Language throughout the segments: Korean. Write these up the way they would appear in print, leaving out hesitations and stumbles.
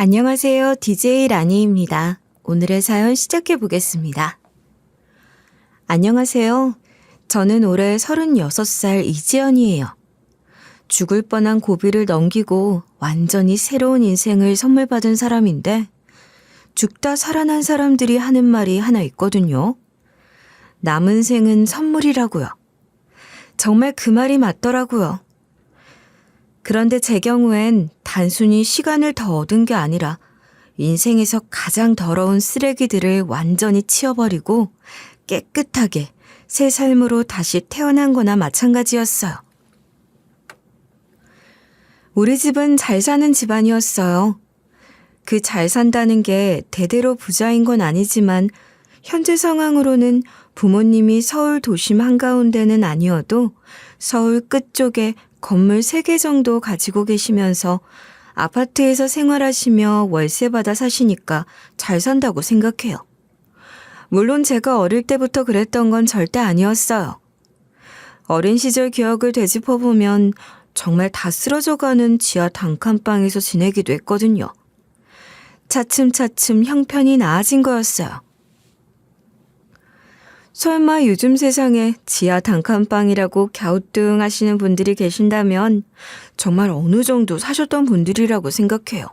안녕하세요. DJ 라니입니다. 오늘의 사연 시작해 보겠습니다. 안녕하세요. 저는 올해 36살 이지연이에요. 죽을 뻔한 고비를 넘기고 완전히 새로운 인생을 선물 받은 사람인데 죽다 살아난 사람들이 하는 말이 하나 있거든요. 남은 생은 선물이라고요. 정말 그 말이 맞더라고요. 그런데 제 경우엔 단순히 시간을 더 얻은 게 아니라 인생에서 가장 더러운 쓰레기들을 완전히 치워버리고 깨끗하게 새 삶으로 다시 태어난 거나 마찬가지였어요. 우리 집은 잘 사는 집안이었어요. 그 잘 산다는 게 대대로 부자인 건 아니지만 현재 상황으로는 부모님이 서울 도심 한가운데는 아니어도 서울 끝쪽에 건물 3개 정도 가지고 계시면서 아파트에서 생활하시며 월세 받아 사시니까 잘 산다고 생각해요. 물론 제가 어릴 때부터 그랬던 건 절대 아니었어요. 어린 시절 기억을 되짚어보면 정말 다 쓰러져가는 지하 단칸방에서 지내기도 했거든요. 차츰차츰 형편이 나아진 거였어요. 설마 요즘 세상에 지하 단칸방이라고 갸우뚱하시는 분들이 계신다면 정말 어느 정도 사셨던 분들이라고 생각해요.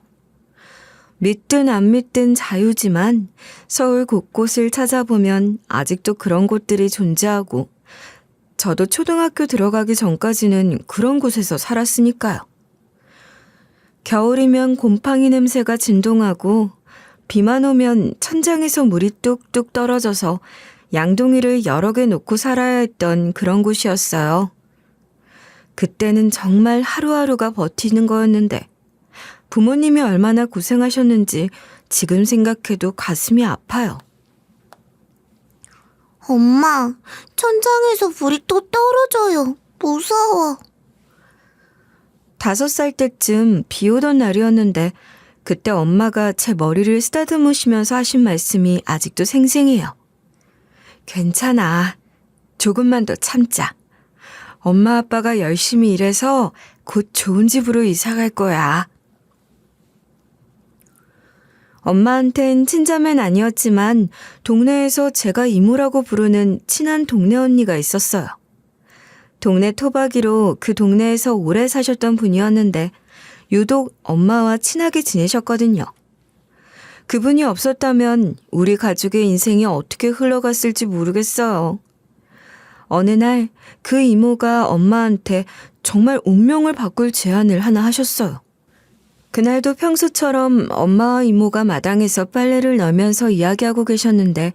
믿든 안 믿든 자유지만 서울 곳곳을 찾아보면 아직도 그런 곳들이 존재하고 저도 초등학교 들어가기 전까지는 그런 곳에서 살았으니까요. 겨울이면 곰팡이 냄새가 진동하고 비만 오면 천장에서 물이 뚝뚝 떨어져서 양동이를 여러 개 놓고 살아야 했던 그런 곳이었어요. 그때는 정말 하루하루가 버티는 거였는데 부모님이 얼마나 고생하셨는지 지금 생각해도 가슴이 아파요. 엄마, 천장에서 불이 또 떨어져요. 무서워. 5살 때쯤 비 오던 날이었는데 그때 엄마가 제 머리를 쓰다듬으시면서 하신 말씀이 아직도 생생해요. 괜찮아. 조금만 더 참자. 엄마 아빠가 열심히 일해서 곧 좋은 집으로 이사 갈 거야. 엄마한텐 친자매는 아니었지만 동네에서 제가 이모라고 부르는 친한 동네 언니가 있었어요. 동네 토박이로 그 동네에서 오래 사셨던 분이었는데 유독 엄마와 친하게 지내셨거든요. 그분이 없었다면 우리 가족의 인생이 어떻게 흘러갔을지 모르겠어요. 어느 날 그 이모가 엄마한테 정말 운명을 바꿀 제안을 하나 하셨어요. 그날도 평소처럼 엄마와 이모가 마당에서 빨래를 널면서 이야기하고 계셨는데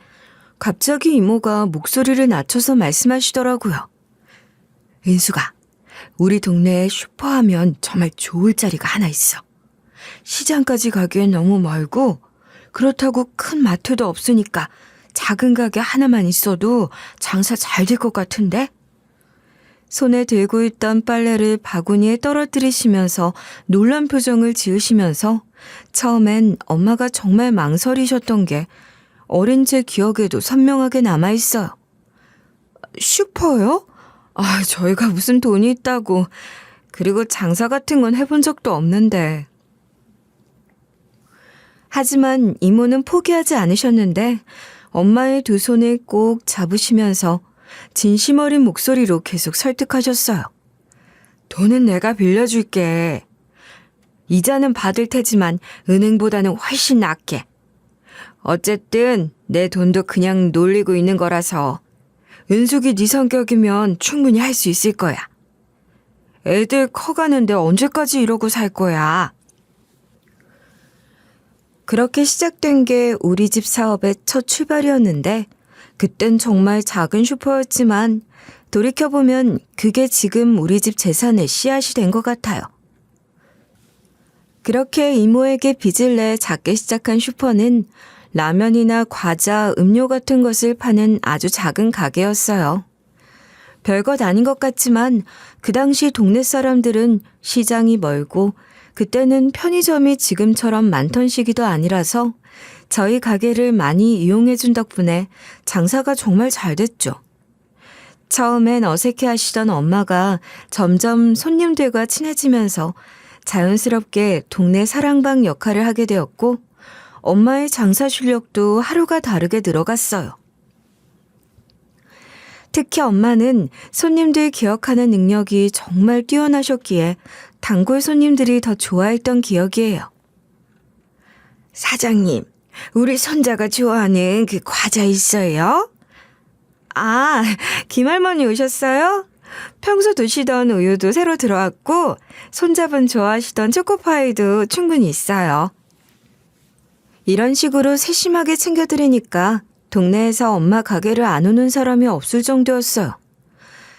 갑자기 이모가 목소리를 낮춰서 말씀하시더라고요. 은수가, 우리 동네에 슈퍼하면 정말 좋을 자리가 하나 있어. 시장까지 가기엔 너무 멀고 그렇다고 큰 마트도 없으니까 작은 가게 하나만 있어도 장사 잘 될 것 같은데? 손에 들고 있던 빨래를 바구니에 떨어뜨리시면서 놀란 표정을 지으시면서 처음엔 엄마가 정말 망설이셨던 게 어린 제 기억에도 선명하게 남아있어요. 슈퍼요? 저희가 무슨 돈이 있다고. 그리고 장사 같은 건 해본 적도 없는데. 하지만 이모는 포기하지 않으셨는데 엄마의 두 손을 꼭 잡으시면서 진심 어린 목소리로 계속 설득하셨어요. 돈은 내가 빌려줄게. 이자는 받을 테지만 은행보다는 훨씬 낫게. 어쨌든 내 돈도 그냥 놀리고 있는 거라서 은숙이 네 성격이면 충분히 할 수 있을 거야. 애들 커가는데 언제까지 이러고 살 거야. 그렇게 시작된 게 우리 집 사업의 첫 출발이었는데 그땐 정말 작은 슈퍼였지만 돌이켜보면 그게 지금 우리 집 재산의 씨앗이 된 것 같아요. 그렇게 이모에게 빚을 내 작게 시작한 슈퍼는 라면이나 과자, 음료 같은 것을 파는 아주 작은 가게였어요. 별것 아닌 것 같지만 그 당시 동네 사람들은 시장이 멀고 그때는 편의점이 지금처럼 많던 시기도 아니라서 저희 가게를 많이 이용해준 덕분에 장사가 정말 잘 됐죠. 처음엔 어색해하시던 엄마가 점점 손님들과 친해지면서 자연스럽게 동네 사랑방 역할을 하게 되었고 엄마의 장사 실력도 하루가 다르게 늘어갔어요. 특히 엄마는 손님들 기억하는 능력이 정말 뛰어나셨기에 단골 손님들이 더 좋아했던 기억이에요. 사장님, 우리 손자가 좋아하는 그 과자 있어요? 아, 김할머니 오셨어요? 평소 드시던 우유도 새로 들어왔고 손자분 좋아하시던 초코파이도 충분히 있어요. 이런 식으로 세심하게 챙겨드리니까 동네에서 엄마 가게를 안 오는 사람이 없을 정도였어요.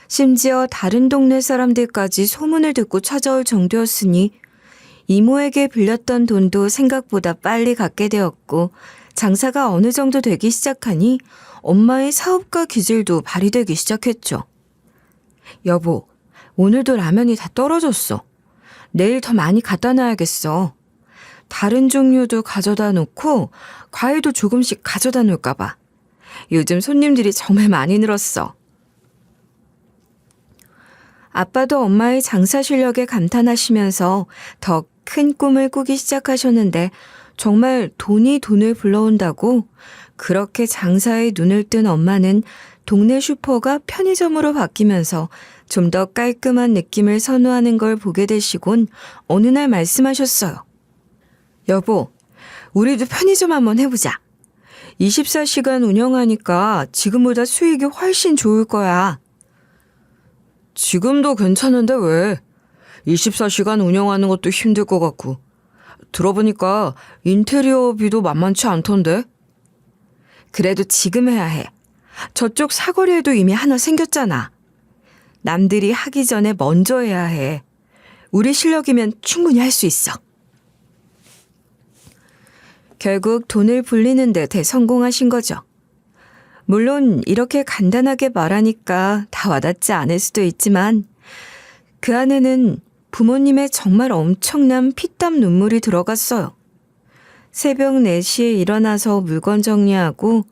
심지어 다른 동네 사람들까지 소문을 듣고 찾아올 정도였으니 이모에게 빌렸던 돈도 생각보다 빨리 갚게 되었고 장사가 어느 정도 되기 시작하니 엄마의 사업가 기질도 발휘되기 시작했죠. 여보, 오늘도 라면이 다 떨어졌어. 내일 더 많이 갖다 놔야겠어. 다른 종류도 가져다 놓고 과일도 조금씩 가져다 놓을까 봐. 요즘 손님들이 정말 많이 늘었어. 아빠도 엄마의 장사 실력에 감탄하시면서 더 큰 꿈을 꾸기 시작하셨는데 정말 돈이 돈을 불러온다고 그렇게 장사에 눈을 뜬 엄마는 동네 슈퍼가 편의점으로 바뀌면서 좀 더 깔끔한 느낌을 선호하는 걸 보게 되시곤 어느 날 말씀하셨어요. 여보, 우리도 편의점 한번 해보자. 24시간 운영하니까 지금보다 수익이 훨씬 좋을 거야. 지금도 괜찮은데 왜? 24시간 운영하는 것도 힘들 것 같고. 들어보니까 인테리어비도 만만치 않던데? 그래도 지금 해야 해. 저쪽 사거리에도 이미 하나 생겼잖아. 남들이 하기 전에 먼저 해야 해. 우리 실력이면 충분히 할 수 있어. 결국 돈을 불리는 데 대성공하신 거죠. 물론 이렇게 간단하게 말하니까 다 와닿지 않을 수도 있지만 그 안에는 부모님의 정말 엄청난 피땀 눈물이 들어갔어요. 새벽 4시에 일어나서 물건 정리하고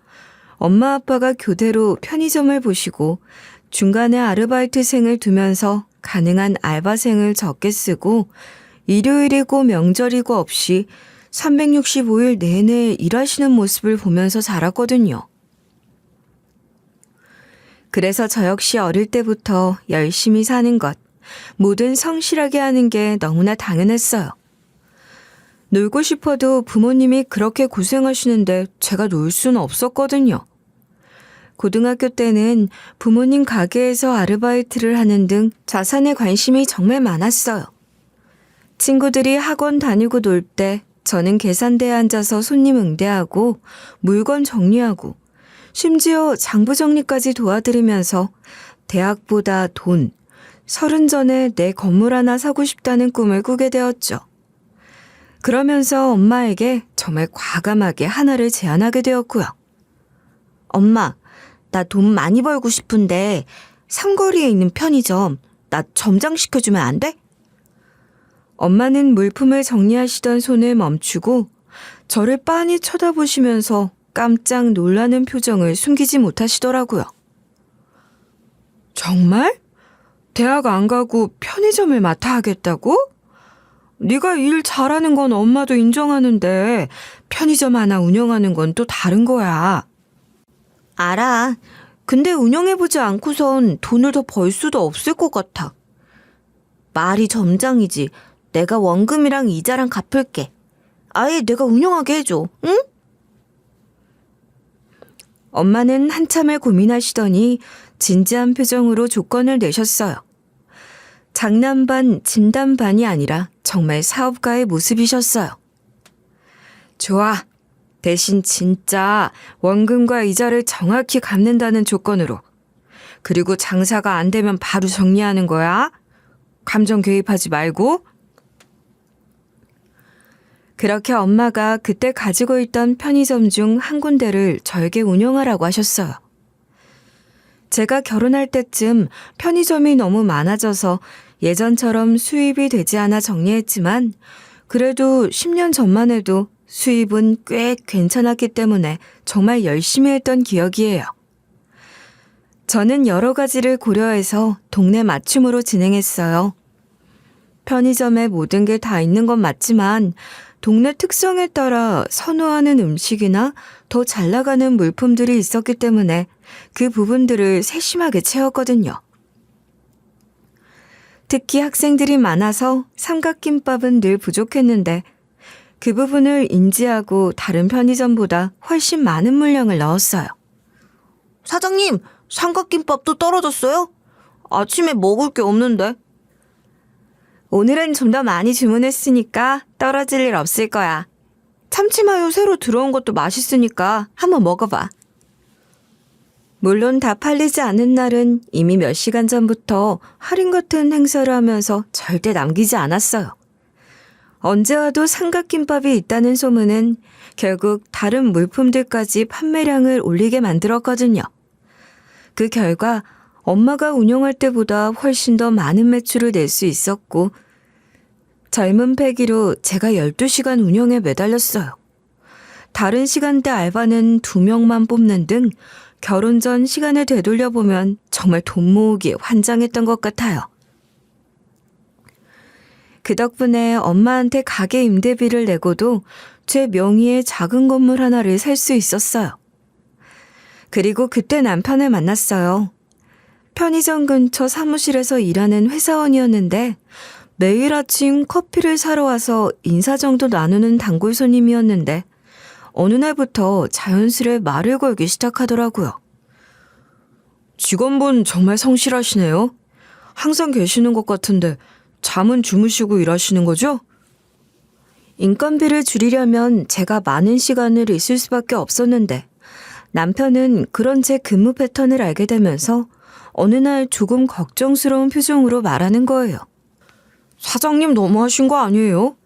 엄마 아빠가 교대로 편의점을 보시고 중간에 아르바이트생을 두면서 가능한 알바생을 적게 쓰고 일요일이고 명절이고 없이 365일 내내 일하시는 모습을 보면서 자랐거든요. 그래서 저 역시 어릴 때부터 열심히 사는 것, 뭐든 성실하게 하는 게 너무나 당연했어요. 놀고 싶어도 부모님이 그렇게 고생하시는데 제가 놀 수는 없었거든요. 고등학교 때는 부모님 가게에서 아르바이트를 하는 등 자산에 관심이 정말 많았어요. 친구들이 학원 다니고 놀 때 저는 계산대에 앉아서 손님 응대하고 물건 정리하고 심지어 장부 정리까지 도와드리면서 대학보다 돈, 30 전에 내 건물 하나 사고 싶다는 꿈을 꾸게 되었죠. 그러면서 엄마에게 정말 과감하게 하나를 제안하게 되었고요. 엄마, 나 돈 많이 벌고 싶은데 삼거리에 있는 편의점 나 점장시켜주면 안 돼? 엄마는 물품을 정리하시던 손을 멈추고 저를 빤히 쳐다보시면서 깜짝 놀라는 표정을 숨기지 못하시더라고요. 정말? 대학 안 가고 편의점을 맡아 하겠다고? 네가 일 잘하는 건 엄마도 인정하는데 편의점 하나 운영하는 건 또 다른 거야. 알아. 근데 운영해보지 않고선 돈을 더 벌 수도 없을 것 같아. 말이 점장이지. 내가 원금이랑 이자랑 갚을게. 아예 내가 운영하게 해줘. 응? 엄마는 한참을 고민하시더니 진지한 표정으로 조건을 내셨어요. 장난 반 진담 반이 아니라 정말 사업가의 모습이셨어요. 좋아. 대신 진짜 원금과 이자를 정확히 갚는다는 조건으로. 그리고 장사가 안 되면 바로 정리하는 거야. 감정 개입하지 말고. 그렇게 엄마가 그때 가지고 있던 편의점 중 한 군데를 저에게 운영하라고 하셨어요. 제가 결혼할 때쯤 편의점이 너무 많아져서 예전처럼 수입이 되지 않아 정리했지만 그래도 10년 전만 해도 수입은 꽤 괜찮았기 때문에 정말 열심히 했던 기억이에요. 저는 여러 가지를 고려해서 동네 맞춤으로 진행했어요. 편의점에 모든 게 다 있는 건 맞지만 동네 특성에 따라 선호하는 음식이나 더 잘 나가는 물품들이 있었기 때문에 그 부분들을 세심하게 채웠거든요. 특히 학생들이 많아서 삼각김밥은 늘 부족했는데 그 부분을 인지하고 다른 편의점보다 훨씬 많은 물량을 넣었어요. 사장님, 삼각김밥도 떨어졌어요? 아침에 먹을 게 없는데. 오늘은 좀 더 많이 주문했으니까 떨어질 일 없을 거야. 참치마요 새로 들어온 것도 맛있으니까 한번 먹어봐. 물론 다 팔리지 않은 날은 이미 몇 시간 전부터 할인 같은 행사를 하면서 절대 남기지 않았어요. 언제 와도 삼각김밥이 있다는 소문은 결국 다른 물품들까지 판매량을 올리게 만들었거든요. 그 결과 엄마가 운영할 때보다 훨씬 더 많은 매출을 낼 수 있었고 젊은 패기로 제가 12시간 운영에 매달렸어요. 다른 시간대 알바는 2명만 뽑는 등 결혼 전 시간을 되돌려보면 정말 돈 모으기에 환장했던 것 같아요. 그 덕분에 엄마한테 가게 임대비를 내고도 제 명의의 작은 건물 하나를 살 수 있었어요. 그리고 그때 남편을 만났어요. 편의점 근처 사무실에서 일하는 회사원이었는데 매일 아침 커피를 사러 와서 인사 정도 나누는 단골 손님이었는데 어느 날부터 자연스레 말을 걸기 시작하더라고요. 직원분 정말 성실하시네요. 항상 계시는 것 같은데 잠은 주무시고 일하시는 거죠? 인건비를 줄이려면 제가 많은 시간을 있을 수밖에 없었는데 남편은 그런 제 근무 패턴을 알게 되면서 어느 날 조금 걱정스러운 표정으로 말하는 거예요. 사장님 너무하신 거 아니에요?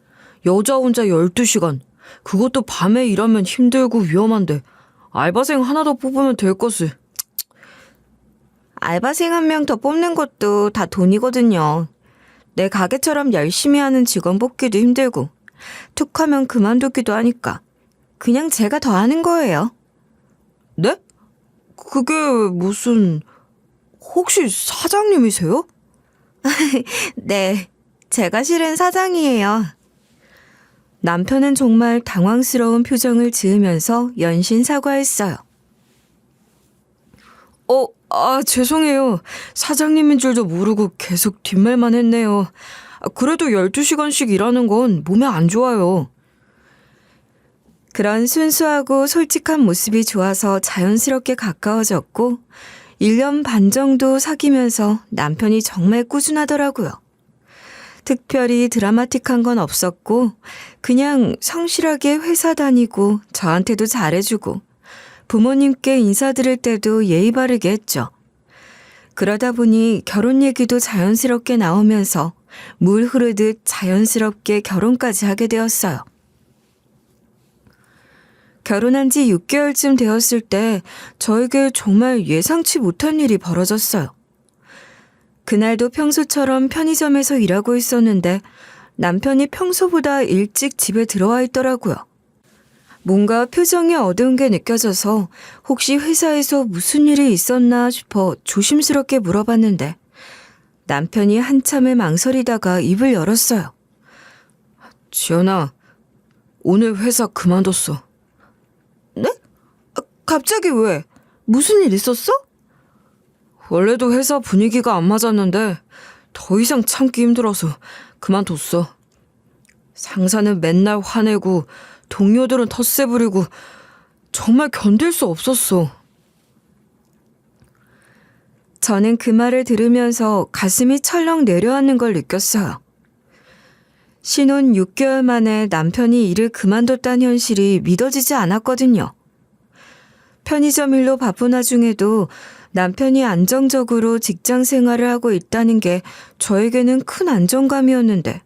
여자 혼자 12시간. 그것도 밤에 일하면 힘들고 위험한데 알바생 하나 더 뽑으면 될 것을. 알바생 한 명 더 뽑는 것도 다 돈이거든요. 내 가게처럼 열심히 하는 직원 뽑기도 힘들고 툭하면 그만두기도 하니까 그냥 제가 더 하는 거예요. 네? 그게 무슨... 혹시 사장님이세요? 네, 제가 실은 사장이에요. 남편은 정말 당황스러운 표정을 지으면서 연신 사과했어요. 죄송해요. 사장님인 줄도 모르고 계속 뒷말만 했네요. 그래도 12시간씩 일하는 건 몸에 안 좋아요. 그런 순수하고 솔직한 모습이 좋아서 자연스럽게 가까워졌고 1년 반 정도 사귀면서 남편이 정말 꾸준하더라고요. 특별히 드라마틱한 건 없었고 그냥 성실하게 회사 다니고 저한테도 잘해주고 부모님께 인사드릴 때도 예의 바르게 했죠. 그러다 보니 결혼 얘기도 자연스럽게 나오면서 물 흐르듯 자연스럽게 결혼까지 하게 되었어요. 결혼한 지 6개월쯤 되었을 때 저에게 정말 예상치 못한 일이 벌어졌어요. 그날도 평소처럼 편의점에서 일하고 있었는데 남편이 평소보다 일찍 집에 들어와 있더라고요. 뭔가 표정이 어두운 게 느껴져서 혹시 회사에서 무슨 일이 있었나 싶어 조심스럽게 물어봤는데 남편이 한참을 망설이다가 입을 열었어요. 지연아, 오늘 회사 그만뒀어. 네? 갑자기 왜? 무슨 일 있었어? 원래도 회사 분위기가 안 맞았는데 더 이상 참기 힘들어서 그만뒀어. 상사는 맨날 화내고 동료들은 텃세 부리고 정말 견딜 수 없었어. 저는 그 말을 들으면서 가슴이 철렁 내려앉는 걸 느꼈어요. 신혼 6개월 만에 남편이 일을 그만뒀다는 현실이 믿어지지 않았거든요. 편의점 일로 바쁜 와중에도 남편이 안정적으로 직장 생활을 하고 있다는 게 저에게는 큰 안정감이었는데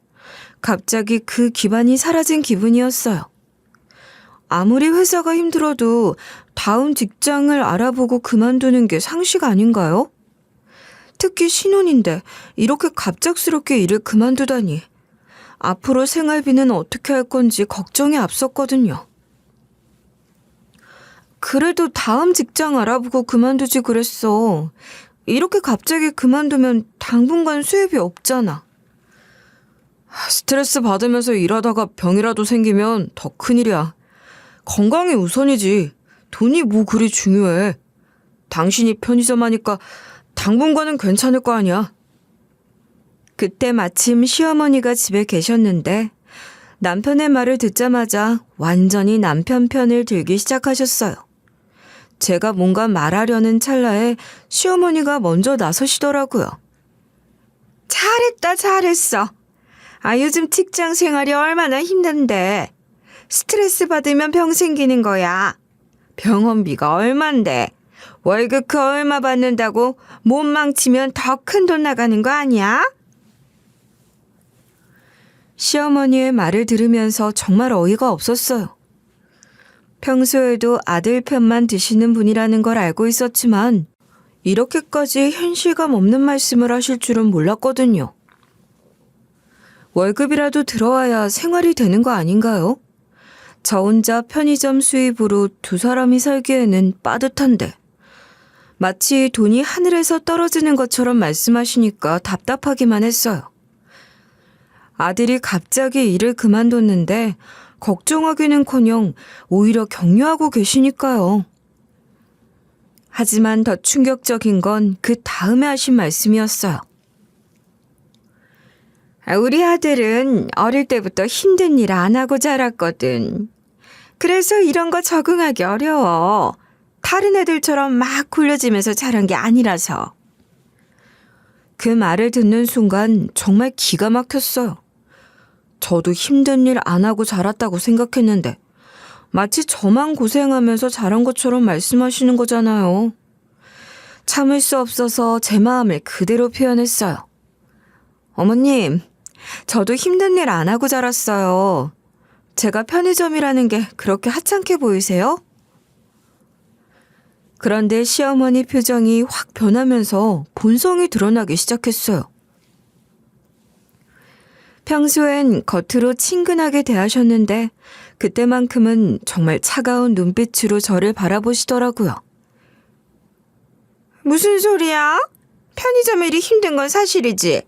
갑자기 그 기반이 사라진 기분이었어요. 아무리 회사가 힘들어도 다음 직장을 알아보고 그만두는 게 상식 아닌가요? 특히 신혼인데 이렇게 갑작스럽게 일을 그만두다니. 앞으로 생활비는 어떻게 할 건지 걱정이 앞섰거든요. 그래도 다음 직장 알아보고 그만두지 그랬어. 이렇게 갑자기 그만두면 당분간 수입이 없잖아. 스트레스 받으면서 일하다가 병이라도 생기면 더 큰일이야. 건강이 우선이지. 돈이 뭐 그리 중요해. 당신이 편의점 하니까 당분간은 괜찮을 거 아니야. 그때 마침 시어머니가 집에 계셨는데 남편의 말을 듣자마자 완전히 남편 편을 들기 시작하셨어요. 제가 뭔가 말하려는 찰나에 시어머니가 먼저 나서시더라고요. 잘했다, 잘했어. 요즘 직장 생활이 얼마나 힘든데. 스트레스 받으면 병 생기는 거야. 병원비가 얼만데. 월급 그 얼마 받는다고 몸 망치면 더 큰 돈 나가는 거 아니야? 시어머니의 말을 들으면서 정말 어이가 없었어요. 평소에도 아들 편만 드시는 분이라는 걸 알고 있었지만 이렇게까지 현실감 없는 말씀을 하실 줄은 몰랐거든요. 월급이라도 들어와야 생활이 되는 거 아닌가요? 저 혼자 편의점 수입으로 두 사람이 살기에는 빠듯한데 마치 돈이 하늘에서 떨어지는 것처럼 말씀하시니까 답답하기만 했어요. 아들이 갑자기 일을 그만뒀는데 걱정하기는커녕 오히려 격려하고 계시니까요. 하지만 더 충격적인 건 그 다음에 하신 말씀이었어요. 우리 아들은 어릴 때부터 힘든 일 안 하고 자랐거든. 그래서 이런 거 적응하기 어려워. 다른 애들처럼 막 굴려지면서 자란 게 아니라서. 그 말을 듣는 순간 정말 기가 막혔어요. 저도 힘든 일 안 하고 자랐다고 생각했는데 마치 저만 고생하면서 자란 것처럼 말씀하시는 거잖아요. 참을 수 없어서 제 마음을 그대로 표현했어요. 어머님, 저도 힘든 일 안 하고 자랐어요. 제가 편의점이라는 게 그렇게 하찮게 보이세요? 그런데 시어머니 표정이 확 변하면서 본성이 드러나기 시작했어요. 평소엔 겉으로 친근하게 대하셨는데 그때만큼은 정말 차가운 눈빛으로 저를 바라보시더라고요. 무슨 소리야? 편의점 일이 힘든 건 사실이지.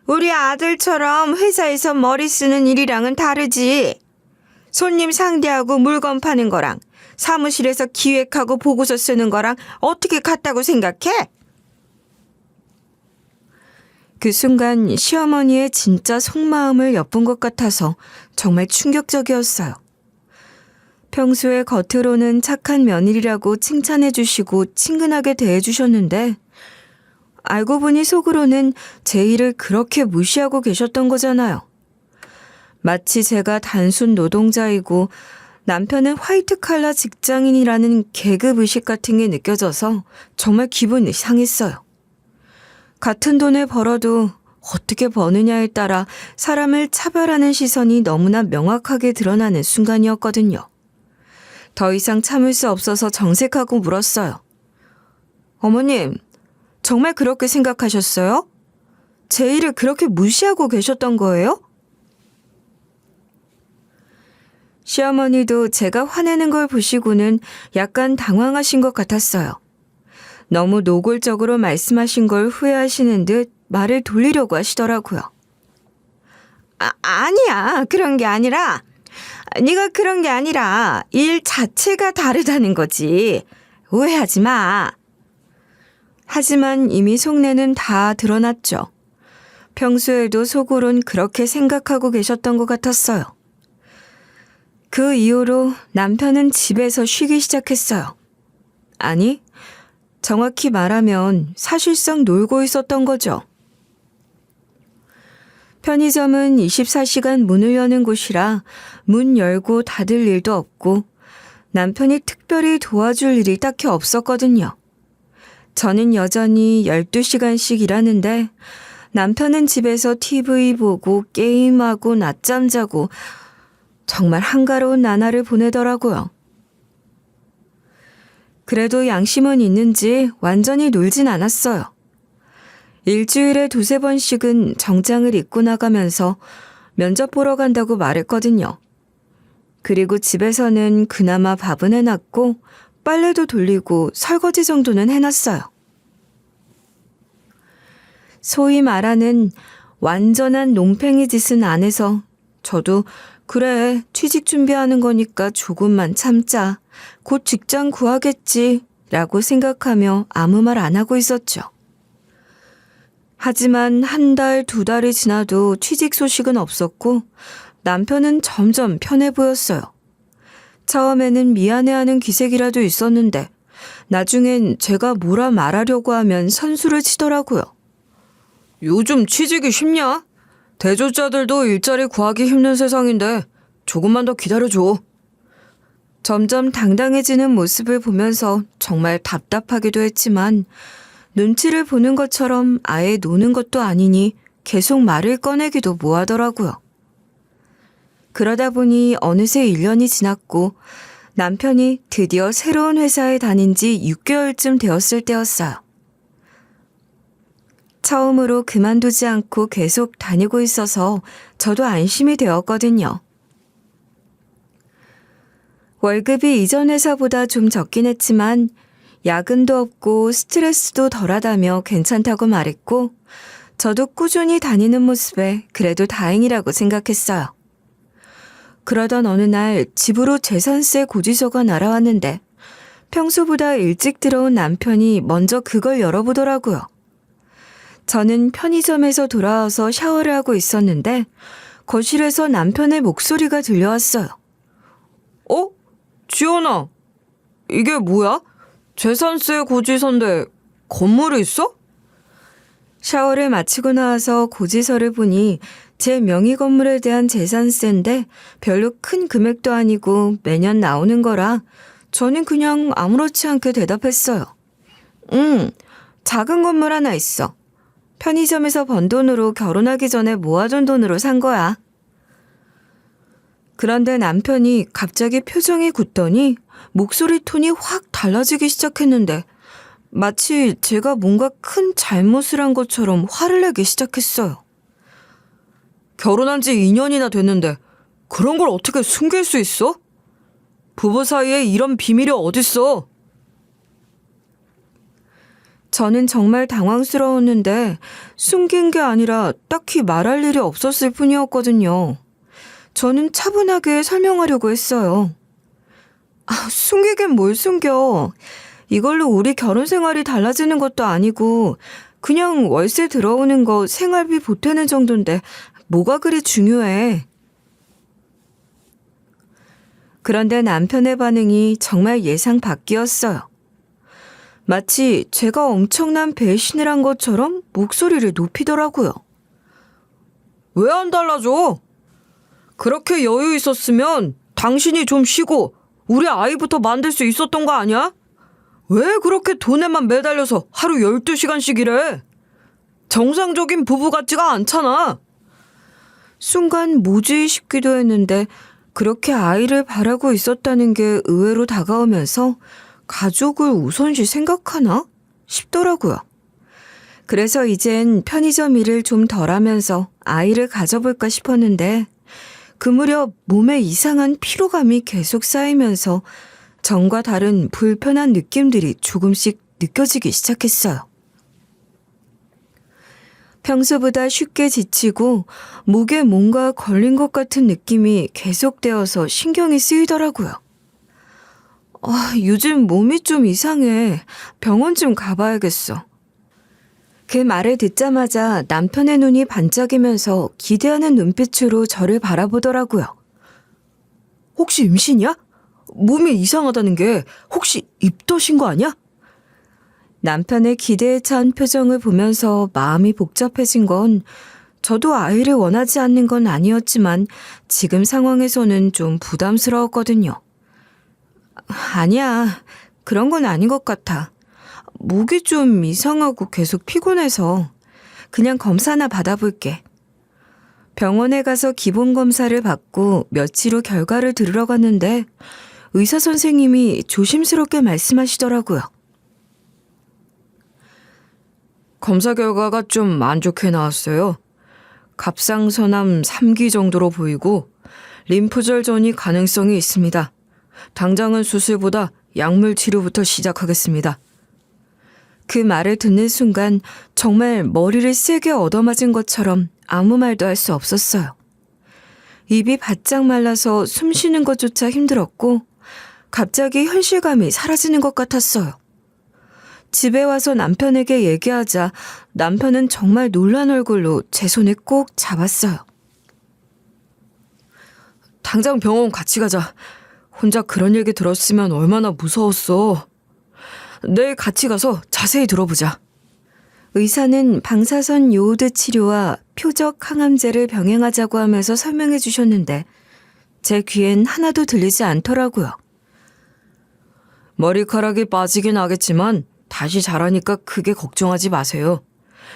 우리 아들처럼 회사에서 머리 쓰는 일이랑은 다르지. 손님 상대하고 물건 파는 거랑 사무실에서 기획하고 보고서 쓰는 거랑 어떻게 같다고 생각해? 그 순간 시어머니의 진짜 속마음을 엿본 것 같아서 정말 충격적이었어요. 평소에 겉으로는 착한 며느리라고 칭찬해 주시고 친근하게 대해 주셨는데 알고 보니 속으로는 제 일을 그렇게 무시하고 계셨던 거잖아요. 마치 제가 단순 노동자이고 남편은 화이트칼라 직장인이라는 계급의식 같은 게 느껴져서 정말 기분이 상했어요. 같은 돈을 벌어도 어떻게 버느냐에 따라 사람을 차별하는 시선이 너무나 명확하게 드러나는 순간이었거든요. 더 이상 참을 수 없어서 정색하고 물었어요. 어머님, 정말 그렇게 생각하셨어요? 제 일을 그렇게 무시하고 계셨던 거예요? 시어머니도 제가 화내는 걸 보시고는 약간 당황하신 것 같았어요. 너무 노골적으로 말씀하신 걸 후회하시는 듯 말을 돌리려고 하시더라고요. 아니야. 그런 게 아니라 네가 그런 게 아니라 일 자체가 다르다는 거지. 오해하지 마. 하지만 이미 속내는 다 드러났죠. 평소에도 속으론 그렇게 생각하고 계셨던 것 같았어요. 그 이후로 남편은 집에서 쉬기 시작했어요. 아니, 정확히 말하면 사실상 놀고 있었던 거죠. 편의점은 24시간 문을 여는 곳이라 문 열고 닫을 일도 없고 남편이 특별히 도와줄 일이 딱히 없었거든요. 저는 여전히 12시간씩 일하는데 남편은 집에서 TV 보고 게임하고 낮잠 자고 정말 한가로운 나날을 보내더라고요. 그래도 양심은 있는지 완전히 놀진 않았어요. 일주일에 2-3번씩은 정장을 입고 나가면서 면접 보러 간다고 말했거든요. 그리고 집에서는 그나마 밥은 해놨고 빨래도 돌리고 설거지 정도는 해놨어요. 소위 말하는 완전한 농팽이 짓은 안 해서 저도 그래, 취직 준비하는 거니까 조금만 참자. 곧 직장 구하겠지. 라고 생각하며 아무 말 안 하고 있었죠. 하지만 한 달, 두 달이 지나도 취직 소식은 없었고 남편은 점점 편해 보였어요. 처음에는 미안해하는 기색이라도 있었는데 나중엔 제가 뭐라 말하려고 하면 선수를 치더라고요. 요즘 취직이 쉽냐? 대졸자들도 일자리 구하기 힘든 세상인데 조금만 더 기다려줘. 점점 당당해지는 모습을 보면서 정말 답답하기도 했지만 눈치를 보는 것처럼 아예 노는 것도 아니니 계속 말을 꺼내기도 뭐하더라고요. 그러다 보니 어느새 1년이 지났고 남편이 드디어 새로운 회사에 다닌 지 6개월쯤 되었을 때였어요. 처음으로 그만두지 않고 계속 다니고 있어서 저도 안심이 되었거든요. 월급이 이전 회사보다 좀 적긴 했지만 야근도 없고 스트레스도 덜하다며 괜찮다고 말했고 저도 꾸준히 다니는 모습에 그래도 다행이라고 생각했어요. 그러던 어느 날 집으로 재산세 고지서가 날아왔는데 평소보다 일찍 들어온 남편이 먼저 그걸 열어보더라고요. 저는 편의점에서 돌아와서 샤워를 하고 있었는데 거실에서 남편의 목소리가 들려왔어요. 어? 지연아, 이게 뭐야? 재산세 고지서인데 건물이 있어? 샤워를 마치고 나와서 고지서를 보니 제 명의 건물에 대한 재산세인데 별로 큰 금액도 아니고 매년 나오는 거라 저는 그냥 아무렇지 않게 대답했어요. 작은 건물 하나 있어. 편의점에서 번 돈으로 결혼하기 전에 모아둔 돈으로 산 거야. 그런데 남편이 갑자기 표정이 굳더니 목소리 톤이 확 달라지기 시작했는데 마치 제가 뭔가 큰 잘못을 한 것처럼 화를 내기 시작했어요. 결혼한 지 2년이나 됐는데 그런 걸 어떻게 숨길 수 있어? 부부 사이에 이런 비밀이 어딨어? 저는 정말 당황스러웠는데 숨긴 게 아니라 딱히 말할 일이 없었을 뿐이었거든요. 저는 차분하게 설명하려고 했어요. 숨기긴 뭘 숨겨. 이걸로 우리 결혼 생활이 달라지는 것도 아니고 그냥 월세 들어오는 거 생활비 보태는 정도인데 뭐가 그리 중요해. 그런데 남편의 반응이 정말 예상 밖이었어요. 마치 제가 엄청난 배신을 한 것처럼 목소리를 높이더라고요. 왜 안 달라져? 그렇게 여유 있었으면 당신이 좀 쉬고 우리 아이부터 만들 수 있었던 거 아니야? 왜 그렇게 돈에만 매달려서 하루 12시간씩 일해? 정상적인 부부 같지가 않잖아. 순간 뭐지 싶기도 했는데 그렇게 아이를 바라고 있었다는 게 의외로 다가오면서 가족을 우선시 생각하나 싶더라고요. 그래서 이젠 편의점 일을 좀 덜 하면서 아이를 가져볼까 싶었는데 그 무렵 몸에 이상한 피로감이 계속 쌓이면서 전과 다른 불편한 느낌들이 조금씩 느껴지기 시작했어요. 평소보다 쉽게 지치고 목에 뭔가 걸린 것 같은 느낌이 계속되어서 신경이 쓰이더라고요. 요즘 몸이 좀 이상해. 병원 좀 가봐야겠어. 그 말을 듣자마자 남편의 눈이 반짝이면서 기대하는 눈빛으로 저를 바라보더라고요. 혹시 임신이야? 몸이 이상하다는 게 혹시 입덧인 거 아니야? 남편의 기대에 찬 표정을 보면서 마음이 복잡해진 건 저도 아이를 원하지 않는 건 아니었지만 지금 상황에서는 좀 부담스러웠거든요. 아니야, 그런 건 아닌 것 같아. 목이 좀 이상하고 계속 피곤해서 그냥 검사나 받아볼게. 병원에 가서 기본 검사를 받고 며칠 후 결과를 들으러 갔는데 의사 선생님이 조심스럽게 말씀하시더라고요. 검사 결과가 좀 안 좋게 나왔어요. 갑상선암 3기 정도로 보이고 림프절전이 가능성이 있습니다. 당장은 수술보다 약물 치료부터 시작하겠습니다. 그 말을 듣는 순간 정말 머리를 세게 얻어맞은 것처럼 아무 말도 할 수 없었어요. 입이 바짝 말라서 숨 쉬는 것조차 힘들었고 갑자기 현실감이 사라지는 것 같았어요. 집에 와서 남편에게 얘기하자 남편은 정말 놀란 얼굴로 제 손을 꼭 잡았어요. 당장 병원 같이 가자. 혼자 그런 얘기 들었으면 얼마나 무서웠어. 내일 같이 가서 자세히 들어보자. 의사는 방사선 요오드 치료와 표적 항암제를 병행하자고 하면서 설명해 주셨는데 제 귀엔 하나도 들리지 않더라고요. 머리카락이 빠지긴 하겠지만 다시 자라니까 크게 걱정하지 마세요.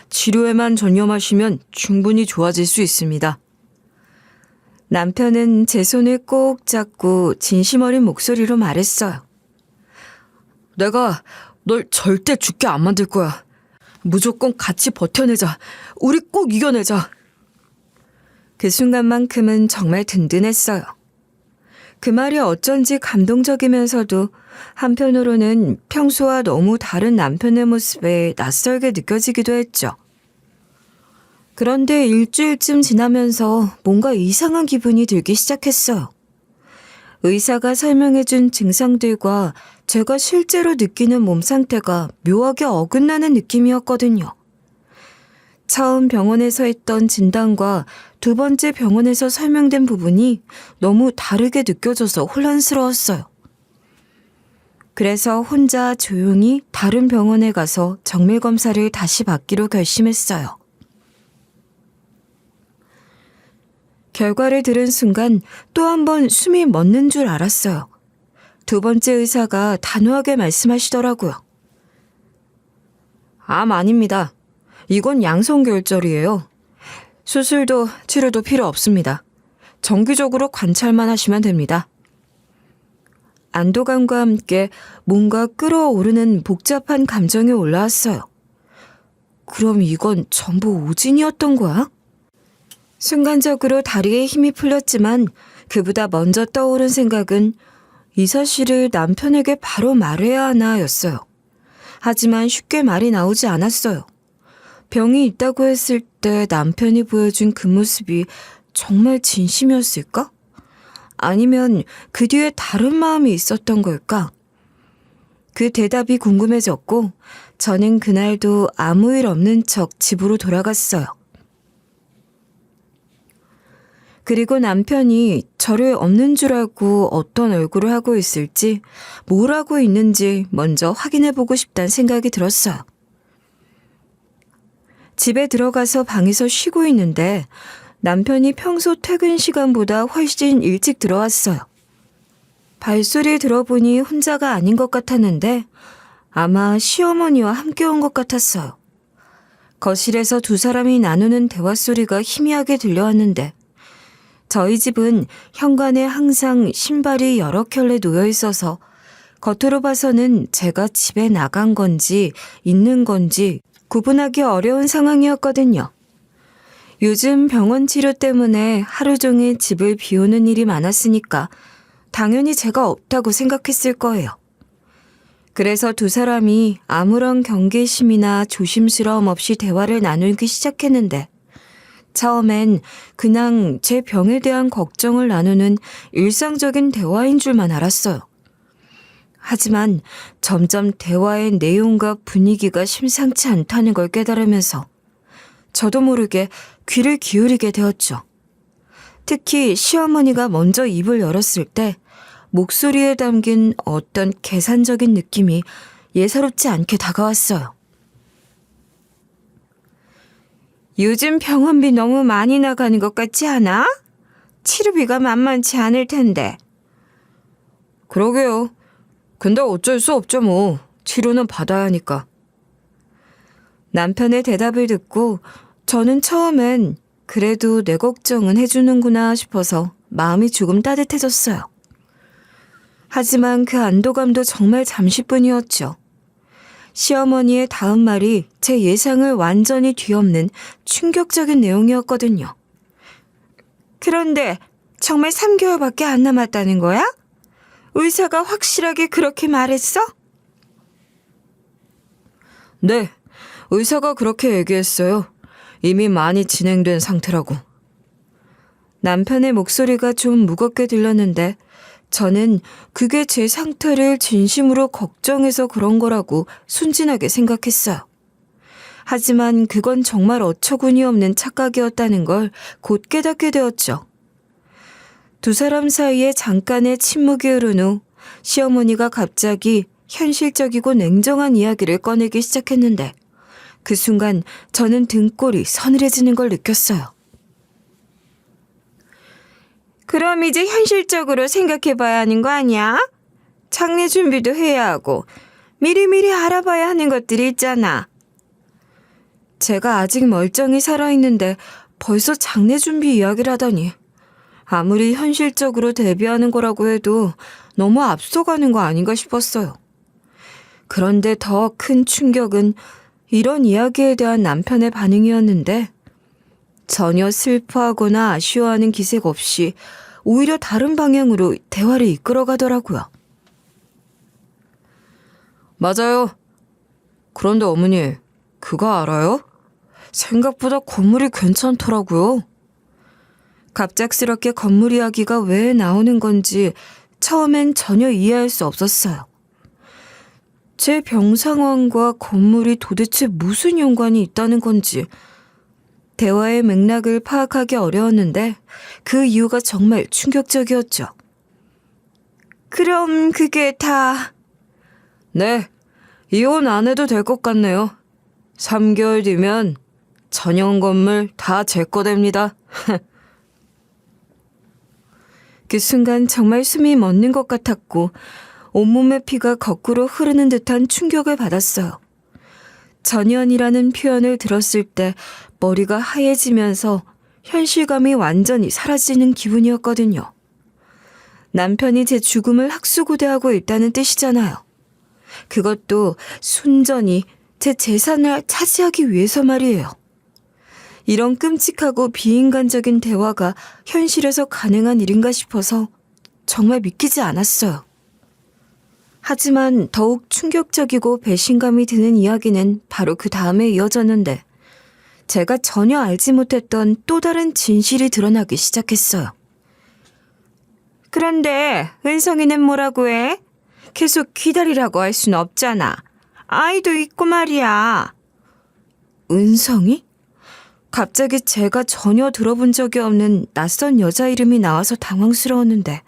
치료에만 전념하시면 충분히 좋아질 수 있습니다. 남편은 제 손을 꼭 잡고 진심 어린 목소리로 말했어요. 내가 널 절대 죽게 안 만들 거야. 무조건 같이 버텨내자. 우리 꼭 이겨내자. 그 순간만큼은 정말 든든했어요. 그 말이 어쩐지 감동적이면서도 한편으로는 평소와 너무 다른 남편의 모습에 낯설게 느껴지기도 했죠. 그런데 일주일쯤 지나면서 뭔가 이상한 기분이 들기 시작했어요. 의사가 설명해준 증상들과 제가 실제로 느끼는 몸 상태가 묘하게 어긋나는 느낌이었거든요. 처음 병원에서 했던 진단과 두 번째 병원에서 설명된 부분이 너무 다르게 느껴져서 혼란스러웠어요. 그래서 혼자 조용히 다른 병원에 가서 정밀 검사를 다시 받기로 결심했어요. 결과를 들은 순간 또 한 번 숨이 멎는 줄 알았어요. 두 번째 의사가 단호하게 말씀하시더라고요. 암 아닙니다. 이건 양성결절이에요. 수술도 치료도 필요 없습니다. 정기적으로 관찰만 하시면 됩니다. 안도감과 함께 뭔가 끌어오르는 복잡한 감정이 올라왔어요. 그럼 이건 전부 오진이었던 거야? 순간적으로 다리에 힘이 풀렸지만 그보다 먼저 떠오른 생각은 이 사실을 남편에게 바로 말해야 하나였어요. 하지만 쉽게 말이 나오지 않았어요. 병이 있다고 했을 때 남편이 보여준 그 모습이 정말 진심이었을까? 아니면 그 뒤에 다른 마음이 있었던 걸까? 그 대답이 궁금해졌고 저는 그날도 아무 일 없는 척 집으로 돌아갔어요. 그리고 남편이 저를 없는 줄 알고 어떤 얼굴을 하고 있을지, 뭘 하고 있는지 먼저 확인해보고 싶다는 생각이 들었어요. 집에 들어가서 방에서 쉬고 있는데 남편이 평소 퇴근 시간보다 훨씬 일찍 들어왔어요. 발소리 들어보니 혼자가 아닌 것 같았는데 아마 시어머니와 함께 온 것 같았어요. 거실에서 두 사람이 나누는 대화 소리가 희미하게 들려왔는데 저희 집은 현관에 항상 신발이 여러 켤레 놓여 있어서 겉으로 봐서는 제가 집에 나간 건지 있는 건지 구분하기 어려운 상황이었거든요. 요즘 병원 치료 때문에 하루 종일 집을 비우는 일이 많았으니까 당연히 제가 없다고 생각했을 거예요. 그래서 두 사람이 아무런 경계심이나 조심스러움 없이 대화를 나누기 시작했는데 처음엔 그냥 제 병에 대한 걱정을 나누는 일상적인 대화인 줄만 알았어요. 하지만 점점 대화의 내용과 분위기가 심상치 않다는 걸 깨달으면서 저도 모르게 귀를 기울이게 되었죠. 특히 시어머니가 먼저 입을 열었을 때 목소리에 담긴 어떤 계산적인 느낌이 예사롭지 않게 다가왔어요. 요즘 병원비 너무 많이 나가는 것 같지 않아? 치료비가 만만치 않을 텐데. 그러게요. 근데 어쩔 수 없죠 뭐. 치료는 받아야 하니까. 남편의 대답을 듣고 저는 처음엔 그래도 내 걱정은 해주는구나 싶어서 마음이 조금 따뜻해졌어요. 하지만 그 안도감도 정말 잠시뿐이었죠. 시어머니의 다음 말이 제 예상을 완전히 뒤엎는 충격적인 내용이었거든요. 그런데 정말 3개월밖에 안 남았다는 거야? 의사가 확실하게 그렇게 말했어? 네, 의사가 그렇게 얘기했어요. 이미 많이 진행된 상태라고. 남편의 목소리가 좀 무겁게 들렸는데 저는 그게 제 상태를 진심으로 걱정해서 그런 거라고 순진하게 생각했어요. 하지만 그건 정말 어처구니 없는 착각이었다는 걸 곧 깨닫게 되었죠. 두 사람 사이에 잠깐의 침묵이 흐른 후 시어머니가 갑자기 현실적이고 냉정한 이야기를 꺼내기 시작했는데 그 순간 저는 등골이 서늘해지는 걸 느꼈어요. 그럼 이제 현실적으로 생각해봐야 하는 거 아니야? 장례 준비도 해야 하고 미리미리 알아봐야 하는 것들이 있잖아. 제가 아직 멀쩡히 살아있는데 벌써 장례 준비 이야기를 하다니. 아무리 현실적으로 대비하는 거라고 해도 너무 앞서가는 거 아닌가 싶었어요. 그런데 더 큰 충격은 이런 이야기에 대한 남편의 반응이었는데 전혀 슬퍼하거나 아쉬워하는 기색 없이 오히려 다른 방향으로 대화를 이끌어가더라고요. 맞아요. 그런데 어머니, 그거 알아요? 생각보다 건물이 괜찮더라고요. 갑작스럽게 건물 이야기가 왜 나오는 건지 처음엔 전혀 이해할 수 없었어요. 제 병 상황과 건물이 도대체 무슨 연관이 있다는 건지 대화의 맥락을 파악하기 어려웠는데 그 이유가 정말 충격적이었죠. 그럼 그게 다... 네, 이혼 안 해도 될 것 같네요. 3개월 뒤면 전용 건물 다 제 거 됩니다. 그 순간 정말 숨이 멎는 것 같았고 온몸의 피가 거꾸로 흐르는 듯한 충격을 받았어요. 전연이라는 표현을 들었을 때 머리가 하얘지면서 현실감이 완전히 사라지는 기분이었거든요. 남편이 제 죽음을 학수고대하고 있다는 뜻이잖아요. 그것도 순전히 제 재산을 차지하기 위해서 말이에요. 이런 끔찍하고 비인간적인 대화가 현실에서 가능한 일인가 싶어서 정말 믿기지 않았어요. 하지만 더욱 충격적이고 배신감이 드는 이야기는 바로 그 다음에 이어졌는데 제가 전혀 알지 못했던 또 다른 진실이 드러나기 시작했어요. 그런데 은성이는 뭐라고 해? 계속 기다리라고 할 순 없잖아. 아이도 있고 말이야. 은성이? 갑자기 제가 전혀 들어본 적이 없는 낯선 여자 이름이 나와서 당황스러웠는데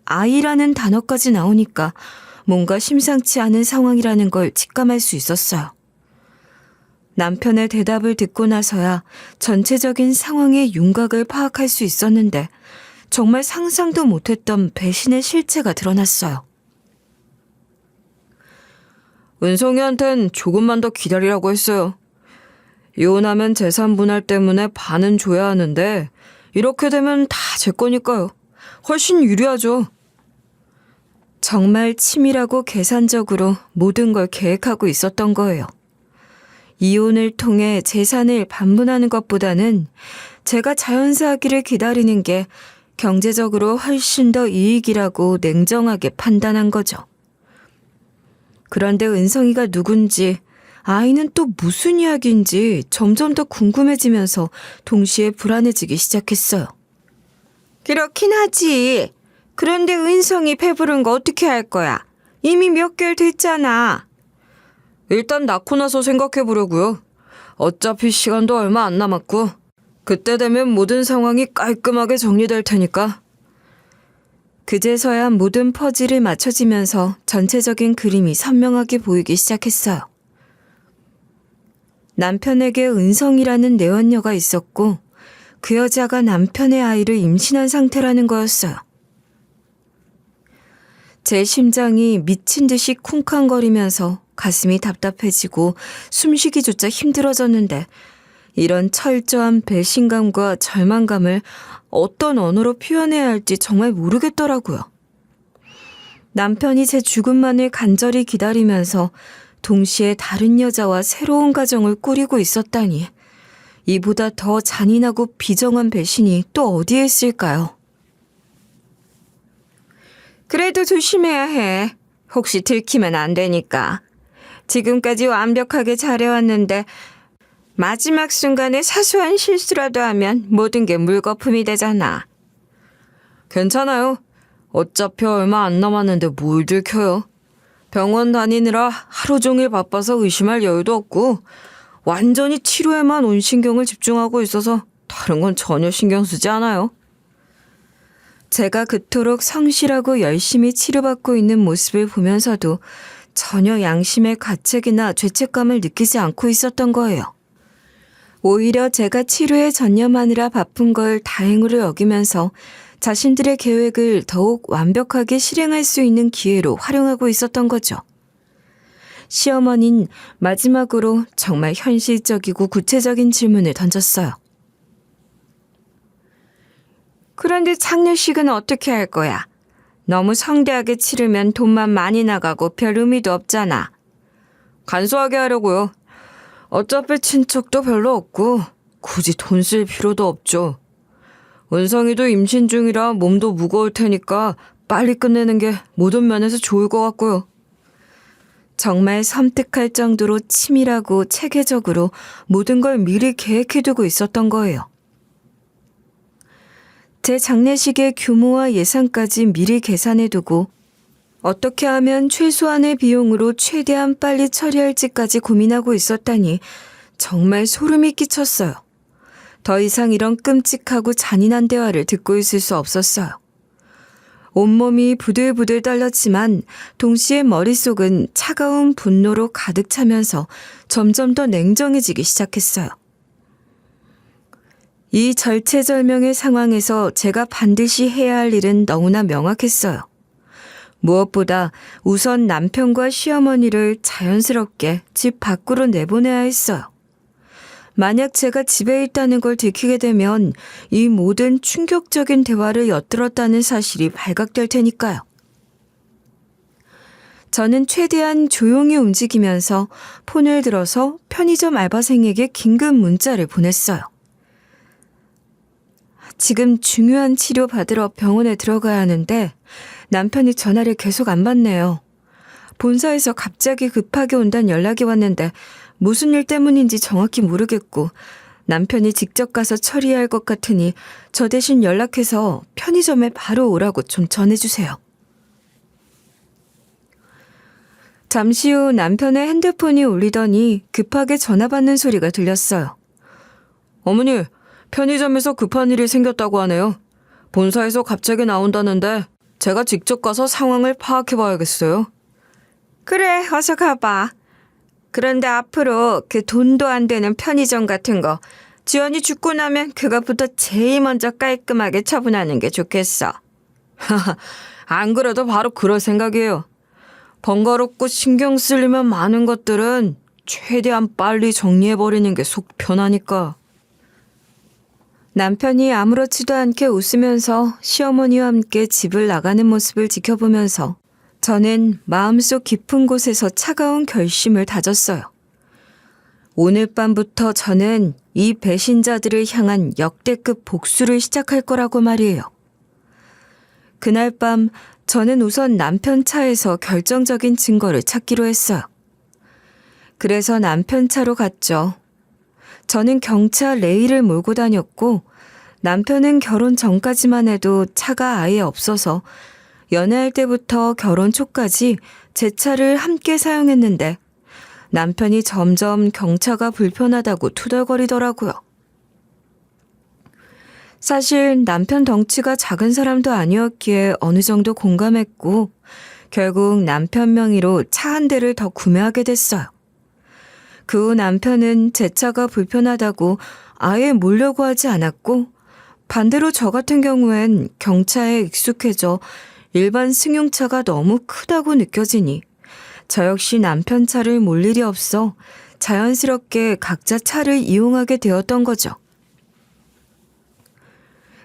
아이라는 단어까지 나오니까 뭔가 심상치 않은 상황이라는 걸 직감할 수 있었어요. 남편의 대답을 듣고 나서야 전체적인 상황의 윤곽을 파악할 수 있었는데 정말 상상도 못했던 배신의 실체가 드러났어요. 은성이한텐 조금만 더 기다리라고 했어요. 이혼하면 재산 분할 때문에 반은 줘야 하는데 이렇게 되면 다 제 거니까요. 훨씬 유리하죠. 정말 치밀하고 계산적으로 모든 걸 계획하고 있었던 거예요. 이혼을 통해 재산을 반분하는 것보다는 제가 자연사하기를 기다리는 게 경제적으로 훨씬 더 이익이라고 냉정하게 판단한 거죠. 그런데 은성이가 누군지 아이는 또 무슨 이야기인지 점점 더 궁금해지면서 동시에 불안해지기 시작했어요. 그렇긴 하지. 그런데 은성이 배부른 거 어떻게 할 거야? 이미 몇 개월 됐잖아. 일단 낳고 나서 생각해보려고요. 어차피 시간도 얼마 안 남았고 그때 되면 모든 상황이 깔끔하게 정리될 테니까. 그제서야 모든 퍼즐이 맞춰지면서 전체적인 그림이 선명하게 보이기 시작했어요. 남편에게 은성이라는 내원녀가 있었고 그 여자가 남편의 아이를 임신한 상태라는 거였어요. 제 심장이 미친 듯이 쿵쾅거리면서 가슴이 답답해지고 숨쉬기조차 힘들어졌는데 이런 철저한 배신감과 절망감을 어떤 언어로 표현해야 할지 정말 모르겠더라고요. 남편이 제 죽음만을 간절히 기다리면서 동시에 다른 여자와 새로운 가정을 꾸리고 있었다니 이보다 더 잔인하고 비정한 배신이 또 어디에 있을까요? 그래도 조심해야 해. 혹시 들키면 안 되니까. 지금까지 완벽하게 잘해왔는데 마지막 순간에 사소한 실수라도 하면 모든 게 물거품이 되잖아. 괜찮아요. 어차피 얼마 안 남았는데 뭘 들켜요. 병원 다니느라 하루 종일 바빠서 의심할 여유도 없고 완전히 치료에만 온 신경을 집중하고 있어서 다른 건 전혀 신경 쓰지 않아요. 제가 그토록 성실하고 열심히 치료받고 있는 모습을 보면서도 전혀 양심의 가책이나 죄책감을 느끼지 않고 있었던 거예요. 오히려 제가 치료에 전념하느라 바쁜 걸 다행으로 여기면서 자신들의 계획을 더욱 완벽하게 실행할 수 있는 기회로 활용하고 있었던 거죠. 시어머니는 마지막으로 정말 현실적이고 구체적인 질문을 던졌어요. 그런데 장례식은 어떻게 할 거야? 너무 성대하게 치르면 돈만 많이 나가고 별 의미도 없잖아. 간소하게 하려고요. 어차피 친척도 별로 없고 굳이 돈 쓸 필요도 없죠. 은성이도 임신 중이라 몸도 무거울 테니까 빨리 끝내는 게 모든 면에서 좋을 것 같고요. 정말 섬뜩할 정도로 치밀하고 체계적으로 모든 걸 미리 계획해두고 있었던 거예요. 제 장례식의 규모와 예산까지 미리 계산해두고 어떻게 하면 최소한의 비용으로 최대한 빨리 처리할지까지 고민하고 있었다니 정말 소름이 끼쳤어요. 더 이상 이런 끔찍하고 잔인한 대화를 듣고 있을 수 없었어요. 온몸이 부들부들 떨렸지만 동시에 머릿속은 차가운 분노로 가득 차면서 점점 더 냉정해지기 시작했어요. 이 절체절명의 상황에서 제가 반드시 해야 할 일은 너무나 명확했어요. 무엇보다 우선 남편과 시어머니를 자연스럽게 집 밖으로 내보내야 했어요. 만약 제가 집에 있다는 걸 들키게 되면 이 모든 충격적인 대화를 엿들었다는 사실이 발각될 테니까요. 저는 최대한 조용히 움직이면서 폰을 들어서 편의점 알바생에게 긴급 문자를 보냈어요. 지금 중요한 치료 받으러 병원에 들어가야 하는데 남편이 전화를 계속 안 받네요. 본사에서 갑자기 급하게 온다는 연락이 왔는데 무슨 일 때문인지 정확히 모르겠고 남편이 직접 가서 처리해야 할 것 같으니 저 대신 연락해서 편의점에 바로 오라고 좀 전해주세요. 잠시 후 남편의 핸드폰이 울리더니 급하게 전화 받는 소리가 들렸어요. 어머니, 편의점에서 급한 일이 생겼다고 하네요. 본사에서 갑자기 나온다는데 제가 직접 가서 상황을 파악해 봐야겠어요. 그래, 어서 가봐. 그런데 앞으로 그 돈도 안 되는 편의점 같은 거 지연이 죽고 나면 그것부터 제일 먼저 깔끔하게 처분하는 게 좋겠어. 안 그래도 바로 그럴 생각이에요. 번거롭고 신경 쓸 일만 많은 것들은 최대한 빨리 정리해버리는 게 속 편하니까. 남편이 아무렇지도 않게 웃으면서 시어머니와 함께 집을 나가는 모습을 지켜보면서 저는 마음속 깊은 곳에서 차가운 결심을 다졌어요. 오늘 밤부터 저는 이 배신자들을 향한 역대급 복수를 시작할 거라고 말이에요. 그날 밤 저는 우선 남편 차에서 결정적인 증거를 찾기로 했어요. 그래서 남편 차로 갔죠. 저는 경차 레이를 몰고 다녔고 남편은 결혼 전까지만 해도 차가 아예 없어서 연애할 때부터 결혼 초까지 제 차를 함께 사용했는데 남편이 점점 경차가 불편하다고 투덜거리더라고요. 사실 남편 덩치가 작은 사람도 아니었기에 어느 정도 공감했고 결국 남편 명의로 차 한 대를 더 구매하게 됐어요. 그 후 남편은 제 차가 불편하다고 아예 몰려고 하지 않았고 반대로 저 같은 경우엔 경차에 익숙해져 일반 승용차가 너무 크다고 느껴지니 저 역시 남편 차를 몰 일이 없어 자연스럽게 각자 차를 이용하게 되었던 거죠.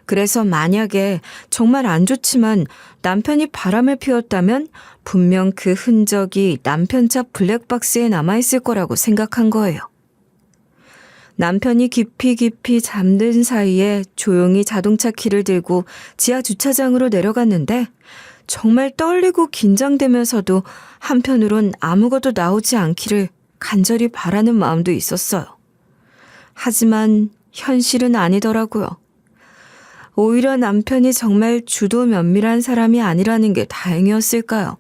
그래서 만약에 정말 안 좋지만 남편이 바람을 피웠다면 분명 그 흔적이 남편 차 블랙박스에 남아있을 거라고 생각한 거예요. 남편이 깊이 잠든 사이에 조용히 자동차 키를 들고 지하 주차장으로 내려갔는데 정말 떨리고 긴장되면서도 한편으론 아무것도 나오지 않기를 간절히 바라는 마음도 있었어요. 하지만 현실은 아니더라고요. 오히려 남편이 정말 주도 면밀한 사람이 아니라는 게 다행이었을까요?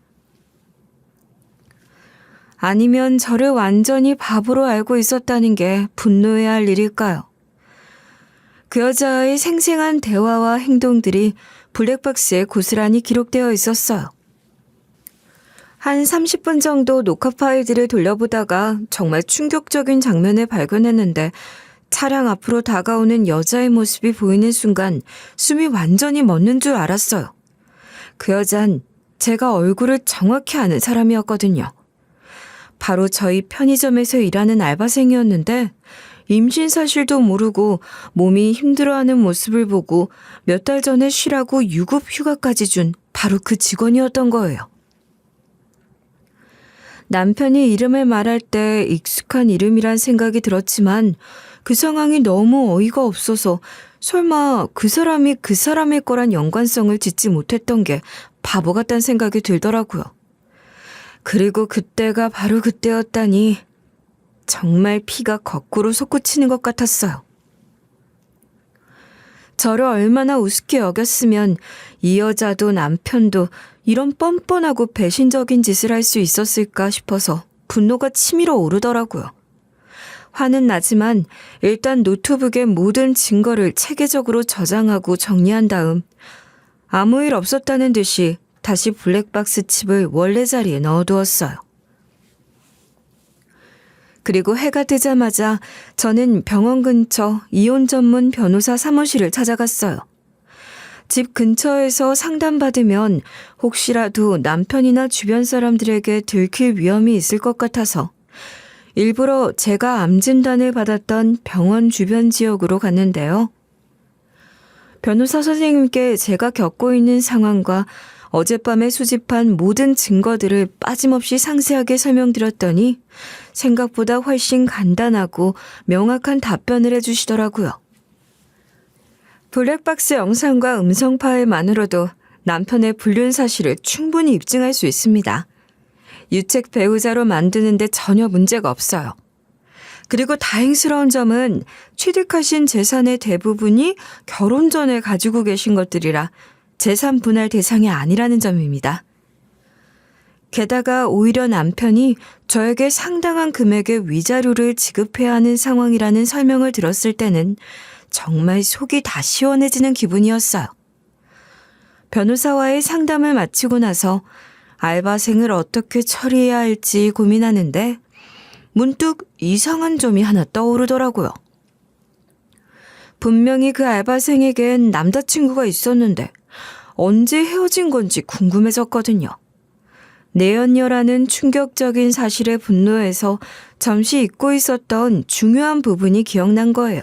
아니면 저를 완전히 바보로 알고 있었다는 게 분노해야 할 일일까요? 그 여자의 생생한 대화와 행동들이 블랙박스에 고스란히 기록되어 있었어요. 한 30분 정도 녹화 파일들을 돌려보다가 정말 충격적인 장면을 발견했는데 차량 앞으로 다가오는 여자의 모습이 보이는 순간 숨이 완전히 멎는 줄 알았어요. 그 여잔 제가 얼굴을 정확히 아는 사람이었거든요. 바로 저희 편의점에서 일하는 알바생이었는데 임신 사실도 모르고 몸이 힘들어하는 모습을 보고 몇 달 전에 쉬라고 유급 휴가까지 준 바로 그 직원이었던 거예요. 남편이 이름을 말할 때 익숙한 이름이란 생각이 들었지만 그 상황이 너무 어이가 없어서 설마 그 사람이 그 사람일 거란 연관성을 짓지 못했던 게 바보 같다는 생각이 들더라고요. 그리고 그때가 바로 그때였다니 정말 피가 거꾸로 솟구치는 것 같았어요. 저를 얼마나 우습게 여겼으면 이 여자도 남편도 이런 뻔뻔하고 배신적인 짓을 할 수 있었을까 싶어서 분노가 치밀어 오르더라고요. 화는 나지만 일단 노트북에 모든 증거를 체계적으로 저장하고 정리한 다음 아무 일 없었다는 듯이 다시 블랙박스 칩을 원래 자리에 넣어두었어요. 그리고 해가 뜨자마자 저는 병원 근처 이혼 전문 변호사 사무실을 찾아갔어요. 집 근처에서 상담받으면 혹시라도 남편이나 주변 사람들에게 들킬 위험이 있을 것 같아서 일부러 제가 암 진단을 받았던 병원 주변 지역으로 갔는데요. 변호사 선생님께 제가 겪고 있는 상황과 어젯밤에 수집한 모든 증거들을 빠짐없이 상세하게 설명드렸더니 생각보다 훨씬 간단하고 명확한 답변을 해주시더라고요. 블랙박스 영상과 음성 파일만으로도 남편의 불륜 사실을 충분히 입증할 수 있습니다. 유책 배우자로 만드는데 전혀 문제가 없어요. 그리고 다행스러운 점은 취득하신 재산의 대부분이 결혼 전에 가지고 계신 것들이라 재산 분할 대상이 아니라는 점입니다. 게다가 오히려 남편이 저에게 상당한 금액의 위자료를 지급해야 하는 상황이라는 설명을 들었을 때는 정말 속이 다 시원해지는 기분이었어요. 변호사와의 상담을 마치고 나서 알바생을 어떻게 처리해야 할지 고민하는데 문득 이상한 점이 하나 떠오르더라고요. 분명히 그 알바생에겐 남자친구가 있었는데 언제 헤어진 건지 궁금해졌거든요. 내연녀라는 충격적인 사실에 분노해서 잠시 잊고 있었던 중요한 부분이 기억난 거예요.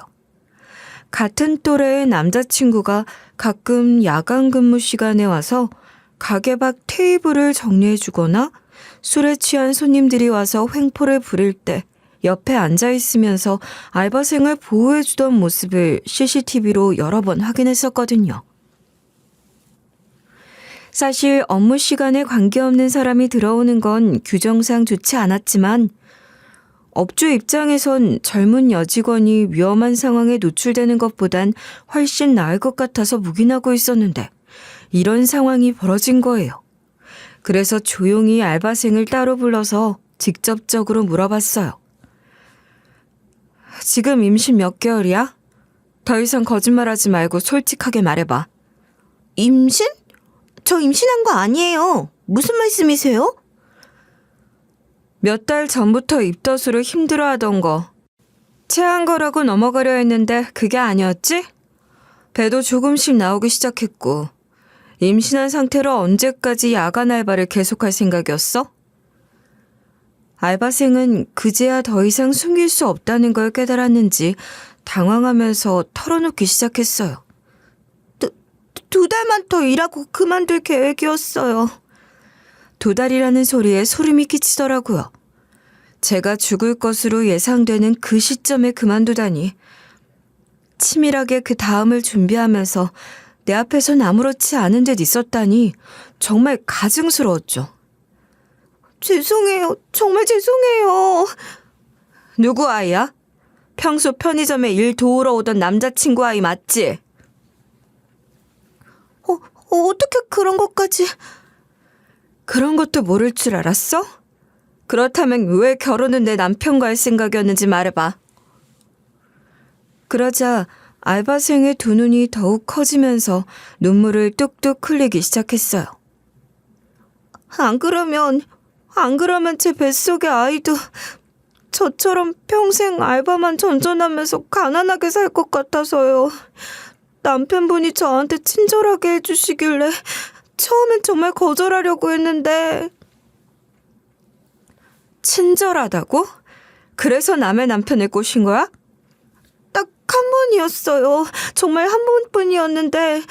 같은 또래의 남자친구가 가끔 야간 근무 시간에 와서 가게 밖 테이블을 정리해주거나 술에 취한 손님들이 와서 횡포를 부릴 때 옆에 앉아있으면서 알바생을 보호해주던 모습을 CCTV로 여러 번 확인했었거든요. 사실 업무 시간에 관계없는 사람이 들어오는 건 규정상 좋지 않았지만 업주 입장에선 젊은 여직원이 위험한 상황에 노출되는 것보단 훨씬 나을 것 같아서 묵인하고 있었는데 이런 상황이 벌어진 거예요. 그래서 조용히 알바생을 따로 불러서 직접적으로 물어봤어요. 지금 임신 몇 개월이야? 더 이상 거짓말하지 말고 솔직하게 말해봐. 임신? 저 임신한 거 아니에요. 무슨 말씀이세요? 몇 달 전부터 입덧으로 힘들어하던 거. 체한 거라고 넘어가려 했는데 그게 아니었지? 배도 조금씩 나오기 시작했고 임신한 상태로 언제까지 야간 알바를 계속할 생각이었어? 알바생은 그제야 더 이상 숨길 수 없다는 걸 깨달았는지 당황하면서 털어놓기 시작했어요. 2달만 더 일하고 그만둘 계획이었어요. 2달이라는 소리에 소름이 끼치더라고요. 제가 죽을 것으로 예상되는 그 시점에 그만두다니. 치밀하게 그 다음을 준비하면서 내 앞에선 아무렇지 않은 듯 있었다니 정말 가증스러웠죠. 죄송해요. 정말 죄송해요. 누구 아이야? 평소 편의점에 일 도우러 오던 남자친구 아이 맞지? 어떻게 그런 것까지... 그런 것도 모를 줄 알았어? 그렇다면 왜 결혼은 내 남편과 할 생각이었는지 말해봐. 그러자 알바생의 두 눈이 더욱 커지면서 눈물을 뚝뚝 흘리기 시작했어요. 안 그러면 제 뱃속의 아이도 저처럼 평생 알바만 전전하면서 가난하게 살 것 같아서요. 남편분이 저한테 친절하게 해주시길래 처음엔 정말 거절하려고 했는데. 친절하다고? 그래서 남의 남편을 꼬신 거야? 딱 한 번이었어요. 정말 한 번뿐이었는데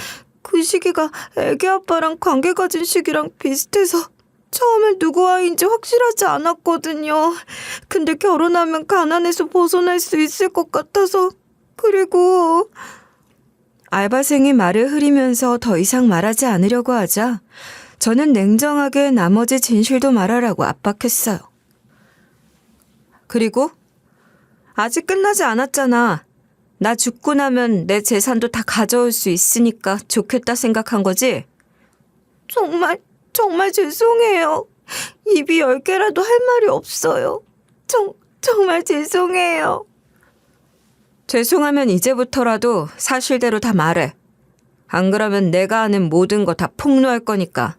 그 시기가 애기 아빠랑 관계 가진 시기랑 비슷해서 처음엔 누구 아이인지 확실하지 않았거든요. 근데 결혼하면 가난에서 벗어날 수 있을 것 같아서. 그리고 알바생이 말을 흐리면서 더 이상 말하지 않으려고 하자 저는 냉정하게 나머지 진실도 말하라고 압박했어요. 그리고? 아직 끝나지 않았잖아. 나 죽고 나면 내 재산도 다 가져올 수 있으니까 좋겠다 생각한 거지? 정말 죄송해요. 입이 10개라도 할 말이 없어요. 정말 죄송해요. 죄송하면 이제부터라도 사실대로 다 말해. 안 그러면 내가 아는 모든 거 다 폭로할 거니까.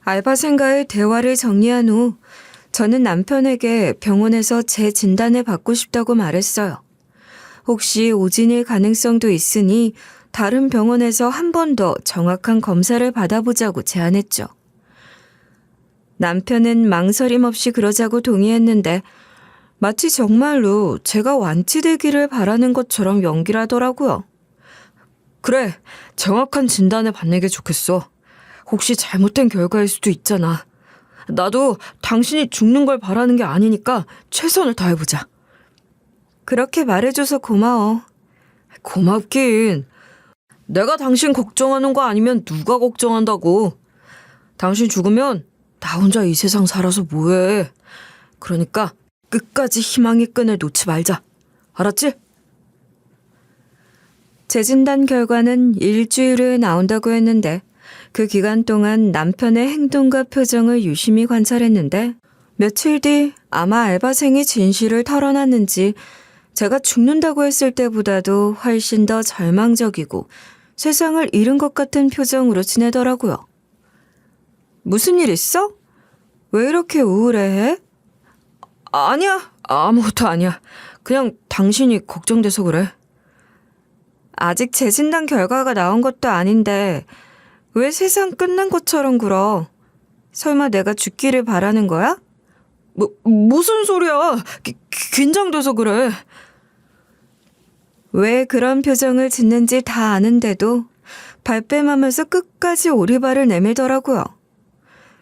알바생과의 대화를 정리한 후 저는 남편에게 병원에서 재진단을 받고 싶다고 말했어요. 혹시 오진일 가능성도 있으니 다른 병원에서 한 번 더 정확한 검사를 받아보자고 제안했죠. 남편은 망설임 없이 그러자고 동의했는데 마치 정말로 제가 완치되기를 바라는 것처럼 연기를 하더라고요. 그래, 정확한 진단을 받는 게 좋겠어. 혹시 잘못된 결과일 수도 있잖아. 나도 당신이 죽는 걸 바라는 게 아니니까 최선을 다해보자. 그렇게 말해줘서 고마워. 고맙긴. 내가 당신 걱정하는 거 아니면 누가 걱정한다고. 당신 죽으면 나 혼자 이 세상 살아서 뭐해. 그러니까 끝까지 희망의 끈을 놓지 말자. 알았지? 재진단 결과는 일주일 후에 나온다고 했는데 그 기간 동안 남편의 행동과 표정을 유심히 관찰했는데 며칠 뒤 아마 알바생이 진실을 털어놨는지 제가 죽는다고 했을 때보다도 훨씬 더 절망적이고 세상을 잃은 것 같은 표정으로 지내더라고요. 무슨 일 있어? 왜 이렇게 우울해해? 아니야, 아무것도 아니야. 그냥 당신이 걱정돼서 그래. 아직 재진단 결과가 나온 것도 아닌데 왜 세상 끝난 것처럼 굴어? 설마 내가 죽기를 바라는 거야? 무슨 소리야? 긴장돼서 그래. 왜 그런 표정을 짓는지 다 아는데도 발뺌하면서 끝까지 오리발을 내밀더라고요.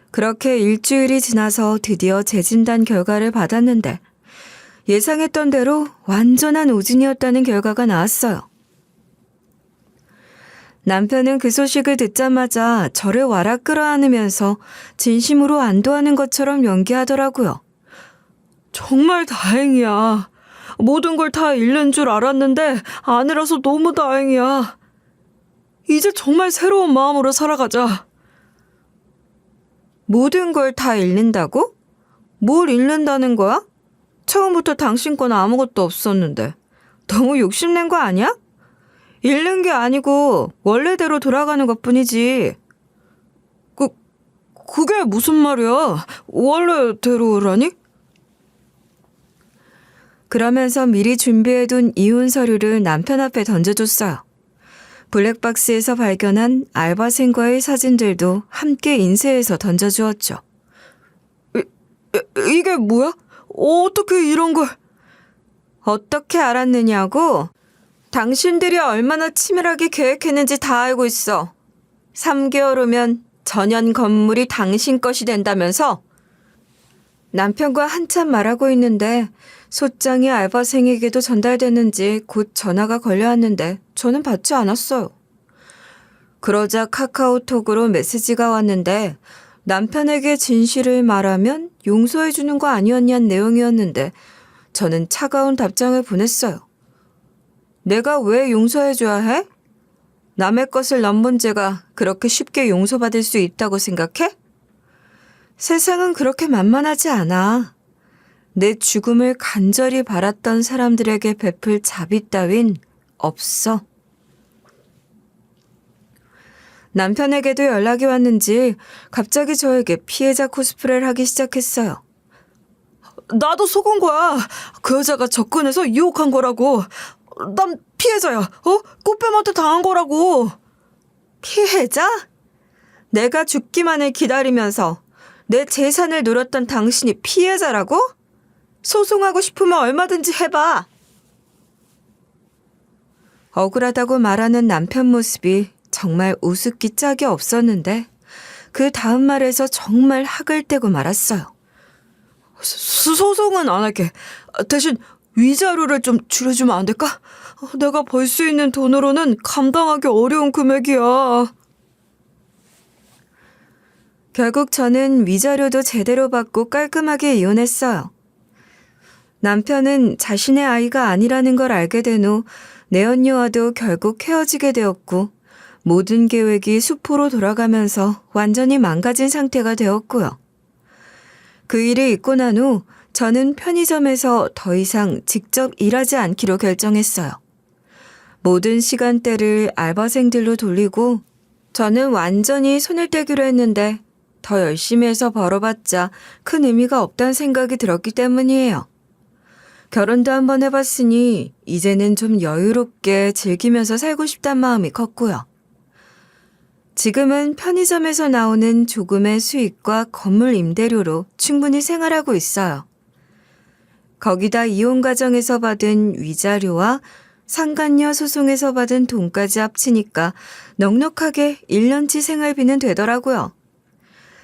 그렇게 일주일이 지나서 드디어 재진단 결과를 받았는데 예상했던 대로 완전한 오진이었다는 결과가 나왔어요. 남편은 그 소식을 듣자마자 저를 와라 끌어안으면서 진심으로 안도하는 것처럼 연기하더라고요. 정말 다행이야. 모든 걸 다 잃는 줄 알았는데 아니라서 너무 다행이야. 이제 정말 새로운 마음으로 살아가자. 모든 걸 다 잃는다고? 뭘 잃는다는 거야? 처음부터 당신 건 아무것도 없었는데. 너무 욕심낸 거 아니야? 잃는 게 아니고 원래대로 돌아가는 것뿐이지. 그게 무슨 말이야? 원래대로라니? 그러면서 미리 준비해둔 이혼 서류를 남편 앞에 던져줬어요. 블랙박스에서 발견한 알바생과의 사진들도 함께 인쇄해서 던져주었죠. 이게 뭐야? 어떻게 이런 걸... 어떻게 알았느냐고? 당신들이 얼마나 치밀하게 계획했는지 다 알고 있어. 3개월 후면 전현 건물이 당신 것이 된다면서? 남편과 한참 말하고 있는데 소장이 알바생에게도 전달됐는지 곧 전화가 걸려왔는데 저는 받지 않았어요. 그러자 카카오톡으로 메시지가 왔는데 남편에게 진실을 말하면 용서해주는 거 아니었냐는 내용이었는데 저는 차가운 답장을 보냈어요. 내가 왜 용서해줘야 해? 남의 것을 넘본 죄가 그렇게 쉽게 용서받을 수 있다고 생각해? 세상은 그렇게 만만하지 않아. 내 죽음을 간절히 바랐던 사람들에게 베풀 자비 따윈 없어. 남편에게도 연락이 왔는지 갑자기 저에게 피해자 코스프레를 하기 시작했어요. 나도 속은 거야. 그 여자가 접근해서 유혹한 거라고. 난 피해자야. 꽃뱀한테 당한 거라고. 피해자? 내가 죽기만을 기다리면서 내 재산을 누렸던 당신이 피해자라고? 소송하고 싶으면 얼마든지 해봐. 억울하다고 말하는 남편 모습이 정말 우습기 짝이 없었는데 그 다음 말에서 정말 학을 떼고 말았어요. 소송은 안 할게. 대신 위자료를 좀 줄여주면 안 될까? 내가 벌 수 있는 돈으로는 감당하기 어려운 금액이야. 결국 저는 위자료도 제대로 받고 깔끔하게 이혼했어요. 남편은 자신의 아이가 아니라는 걸 알게 된 후 내 언니와도 결국 헤어지게 되었고 모든 계획이 수포로 돌아가면서 완전히 망가진 상태가 되었고요. 그 일이 있고 난 후 저는 편의점에서 더 이상 직접 일하지 않기로 결정했어요. 모든 시간대를 알바생들로 돌리고 저는 완전히 손을 떼기로 했는데 더 열심히 해서 벌어봤자 큰 의미가 없다는 생각이 들었기 때문이에요. 결혼도 한번 해봤으니 이제는 좀 여유롭게 즐기면서 살고 싶단 마음이 컸고요. 지금은 편의점에서 나오는 조금의 수익과 건물 임대료로 충분히 생활하고 있어요. 거기다 이혼 과정에서 받은 위자료와 상간녀 소송에서 받은 돈까지 합치니까 넉넉하게 1년치 생활비는 되더라고요.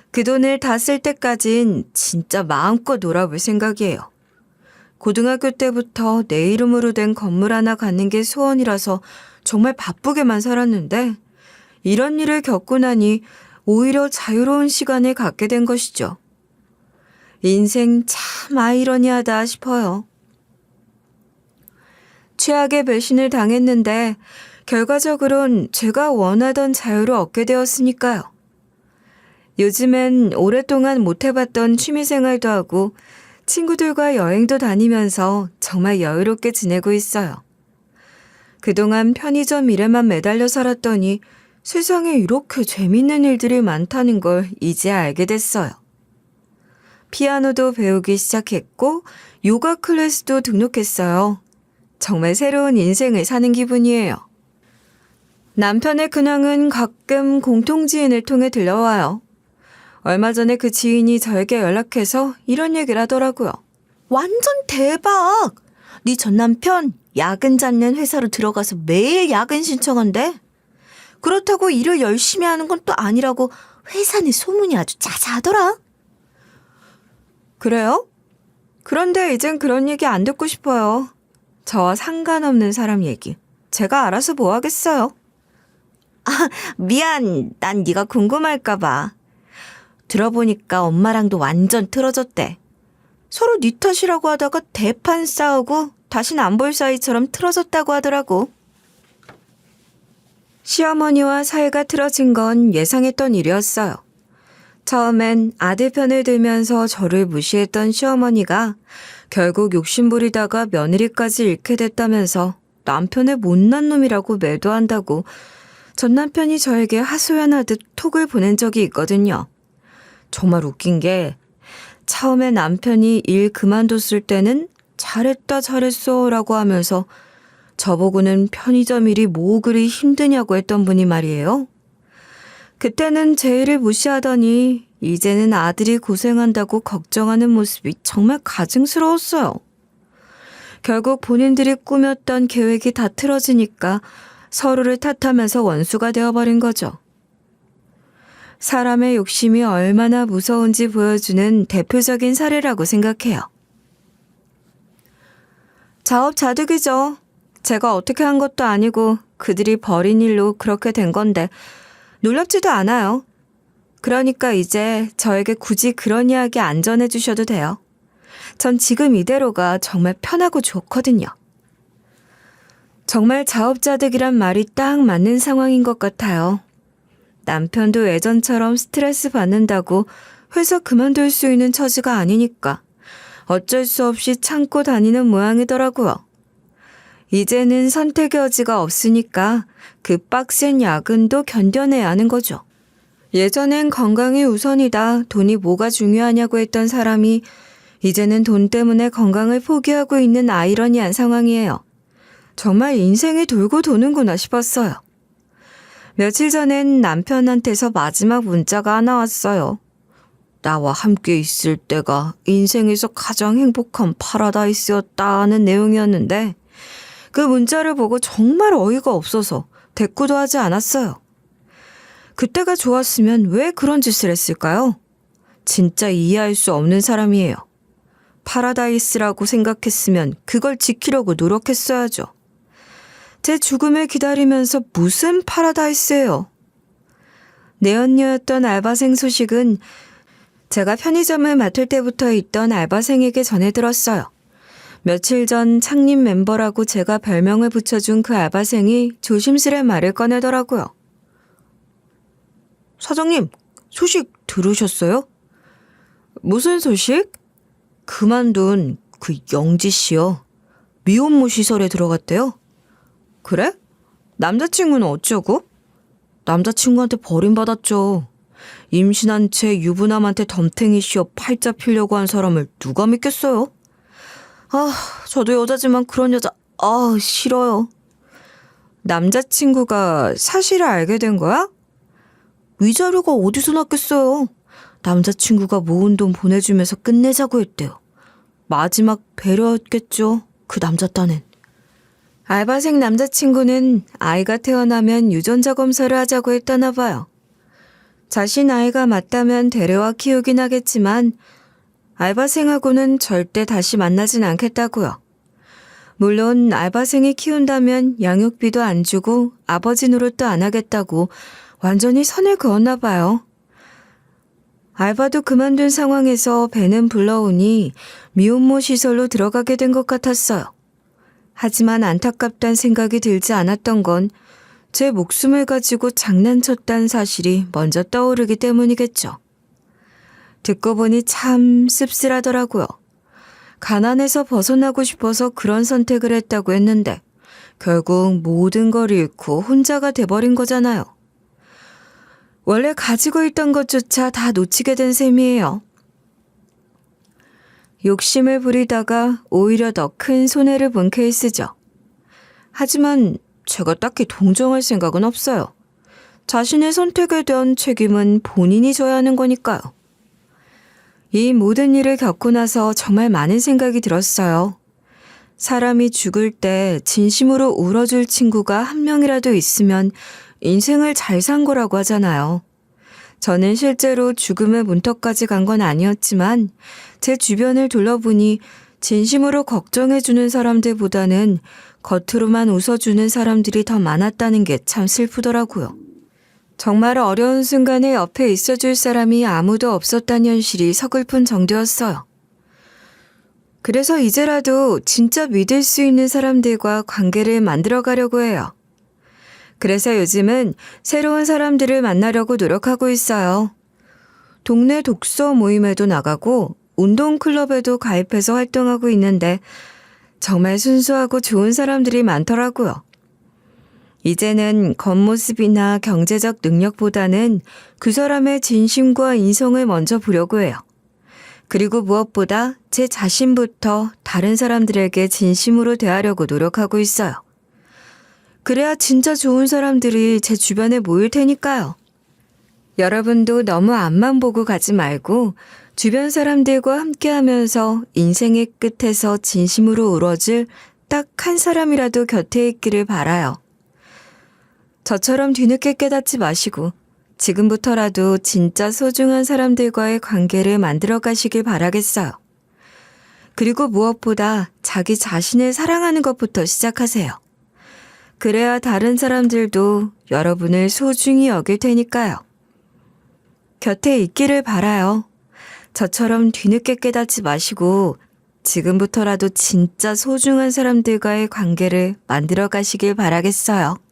그 돈을 다 쓸 때까진 진짜 마음껏 놀아볼 생각이에요. 고등학교 때부터 내 이름으로 된 건물 하나 갖는 게 소원이라서 정말 바쁘게만 살았는데 이런 일을 겪고 나니 오히려 자유로운 시간을 갖게 된 것이죠. 인생 참 아이러니하다 싶어요. 최악의 배신을 당했는데 결과적으론 제가 원하던 자유를 얻게 되었으니까요. 요즘엔 오랫동안 못 해봤던 취미생활도 하고 친구들과 여행도 다니면서 정말 여유롭게 지내고 있어요. 그동안 편의점 일에만 매달려 살았더니 세상에 이렇게 재밌는 일들이 많다는 걸 이제 알게 됐어요. 피아노도 배우기 시작했고 요가 클래스도 등록했어요. 정말 새로운 인생을 사는 기분이에요. 남편의 근황은 가끔 공통지인을 통해 들려와요. 얼마 전에 그 지인이 저에게 연락해서 이런 얘기를 하더라고요. 완전 대박! 네 전 남편 야근 잡는 회사로 들어가서 매일 야근 신청한대. 그렇다고 일을 열심히 하는 건 또 아니라고 회사 내 소문이 아주 자자하더라. 그래요? 그런데 이젠 그런 얘기 안 듣고 싶어요. 저와 상관없는 사람 얘기. 제가 알아서 뭐 하겠어요. 미안, 난 네가 궁금할까 봐. 들어보니까 엄마랑도 완전 틀어졌대. 서로 네 탓이라고 하다가 대판 싸우고 다신 안 볼 사이처럼 틀어졌다고 하더라고. 시어머니와 사이가 틀어진 건 예상했던 일이었어요. 처음엔 아들 편을 들면서 저를 무시했던 시어머니가 결국 욕심부리다가 며느리까지 잃게 됐다면서 남편의 못난 놈이라고 매도한다고 전 남편이 저에게 하소연하듯 톡을 보낸 적이 있거든요. 정말 웃긴 게 처음에 남편이 일 그만뒀을 때는 잘했다 잘했어 라고 하면서 저보고는 편의점 일이 뭐 그리 힘드냐고 했던 분이 말이에요. 그때는 제 일을 무시하더니 이제는 아들이 고생한다고 걱정하는 모습이 정말 가증스러웠어요. 결국 본인들이 꾸몄던 계획이 다 틀어지니까 서로를 탓하면서 원수가 되어버린 거죠. 사람의 욕심이 얼마나 무서운지 보여주는 대표적인 사례라고 생각해요. 자업자득이죠. 제가 어떻게 한 것도 아니고 그들이 벌인 일로 그렇게 된 건데 놀랍지도 않아요. 그러니까 이제 저에게 굳이 그런 이야기 안 전해주셔도 돼요. 전 지금 이대로가 정말 편하고 좋거든요. 정말 자업자득이란 말이 딱 맞는 상황인 것 같아요. 남편도 예전처럼 스트레스 받는다고 회사 그만둘 수 있는 처지가 아니니까 어쩔 수 없이 참고 다니는 모양이더라고요. 이제는 선택의 여지가 없으니까 그 빡센 야근도 견뎌내야 하는 거죠. 예전엔 건강이 우선이다, 돈이 뭐가 중요하냐고 했던 사람이 이제는 돈 때문에 건강을 포기하고 있는 아이러니한 상황이에요. 정말 인생이 돌고 도는구나 싶었어요. 며칠 전엔 남편한테서 마지막 문자가 하나 왔어요. 나와 함께 있을 때가 인생에서 가장 행복한 파라다이스였다는 내용이었는데 그 문자를 보고 정말 어이가 없어서 대꾸도 하지 않았어요. 그때가 좋았으면 왜 그런 짓을 했을까요? 진짜 이해할 수 없는 사람이에요. 파라다이스라고 생각했으면 그걸 지키려고 노력했어야죠. 제 죽음을 기다리면서 무슨 파라다이스예요. 내연녀였던 알바생 소식은 제가 편의점을 맡을 때부터 있던 알바생에게 전해 들었어요. 며칠 전 창립 멤버라고 제가 별명을 붙여준 그 알바생이 조심스레 말을 꺼내더라고요. 사장님, 소식 들으셨어요? 무슨 소식? 그만둔 그 영지 씨요. 미혼모 시설에 들어갔대요. 그래? 남자친구는 어쩌고? 남자친구한테 버림받았죠. 임신한 채 유부남한테 덤탱이 씌워 팔자 피려고 한 사람을 누가 믿겠어요? 저도 여자지만 그런 여자, 싫어요. 남자친구가 사실을 알게 된 거야? 위자료가 어디서 났겠어요? 남자친구가 모은 돈 보내주면서 끝내자고 했대요. 마지막 배려였겠죠, 그 남자 딴엔. 알바생 남자친구는 아이가 태어나면 유전자 검사를 하자고 했다나 봐요. 자신 아이가 맞다면 데려와 키우긴 하겠지만 알바생하고는 절대 다시 만나진 않겠다고요. 물론 알바생이 키운다면 양육비도 안 주고 아버지 노릇도 안 하겠다고 완전히 선을 그었나 봐요. 알바도 그만둔 상황에서 배는 불러오니 미혼모 시설로 들어가게 된 것 같았어요. 하지만 안타깝단 생각이 들지 않았던 건 제 목숨을 가지고 장난쳤다는 사실이 먼저 떠오르기 때문이겠죠. 듣고 보니 참 씁쓸하더라고요. 가난에서 벗어나고 싶어서 그런 선택을 했다고 했는데 결국 모든 걸 잃고 혼자가 돼버린 거잖아요. 원래 가지고 있던 것조차 다 놓치게 된 셈이에요. 욕심을 부리다가 오히려 더 큰 손해를 본 케이스죠. 하지만 제가 딱히 동정할 생각은 없어요. 자신의 선택에 대한 책임은 본인이 져야 하는 거니까요. 이 모든 일을 겪고 나서 정말 많은 생각이 들었어요. 사람이 죽을 때 진심으로 울어줄 친구가 한 명이라도 있으면 인생을 잘 산 거라고 하잖아요. 저는 실제로 죽음의 문턱까지 간 건 아니었지만 제 주변을 둘러보니 진심으로 걱정해주는 사람들보다는 겉으로만 웃어주는 사람들이 더 많았다는 게 참 슬프더라고요. 정말 어려운 순간에 옆에 있어줄 사람이 아무도 없었다는 현실이 서글픈 정도였어요. 그래서 이제라도 진짜 믿을 수 있는 사람들과 관계를 만들어가려고 해요. 그래서 요즘은 새로운 사람들을 만나려고 노력하고 있어요. 동네 독서 모임에도 나가고 운동클럽에도 가입해서 활동하고 있는데 정말 순수하고 좋은 사람들이 많더라고요. 이제는 겉모습이나 경제적 능력보다는 그 사람의 진심과 인성을 먼저 보려고 해요. 그리고 무엇보다 제 자신부터 다른 사람들에게 진심으로 대하려고 노력하고 있어요. 그래야 진짜 좋은 사람들이 제 주변에 모일 테니까요. 여러분도 너무 앞만 보고 가지 말고 주변 사람들과 함께하면서 인생의 끝에서 진심으로 울어줄 딱 한 사람이라도 곁에 있기를 바라요. 저처럼 뒤늦게 깨닫지 마시고 지금부터라도 진짜 소중한 사람들과의 관계를 만들어 가시길 바라겠어요. 그리고 무엇보다 자기 자신을 사랑하는 것부터 시작하세요. 그래야 다른 사람들도 여러분을 소중히 여길 테니까요. 곁에 있기를 바라요. 저처럼 뒤늦게 깨닫지 마시고 지금부터라도 진짜 소중한 사람들과의 관계를 만들어 가시길 바라겠어요.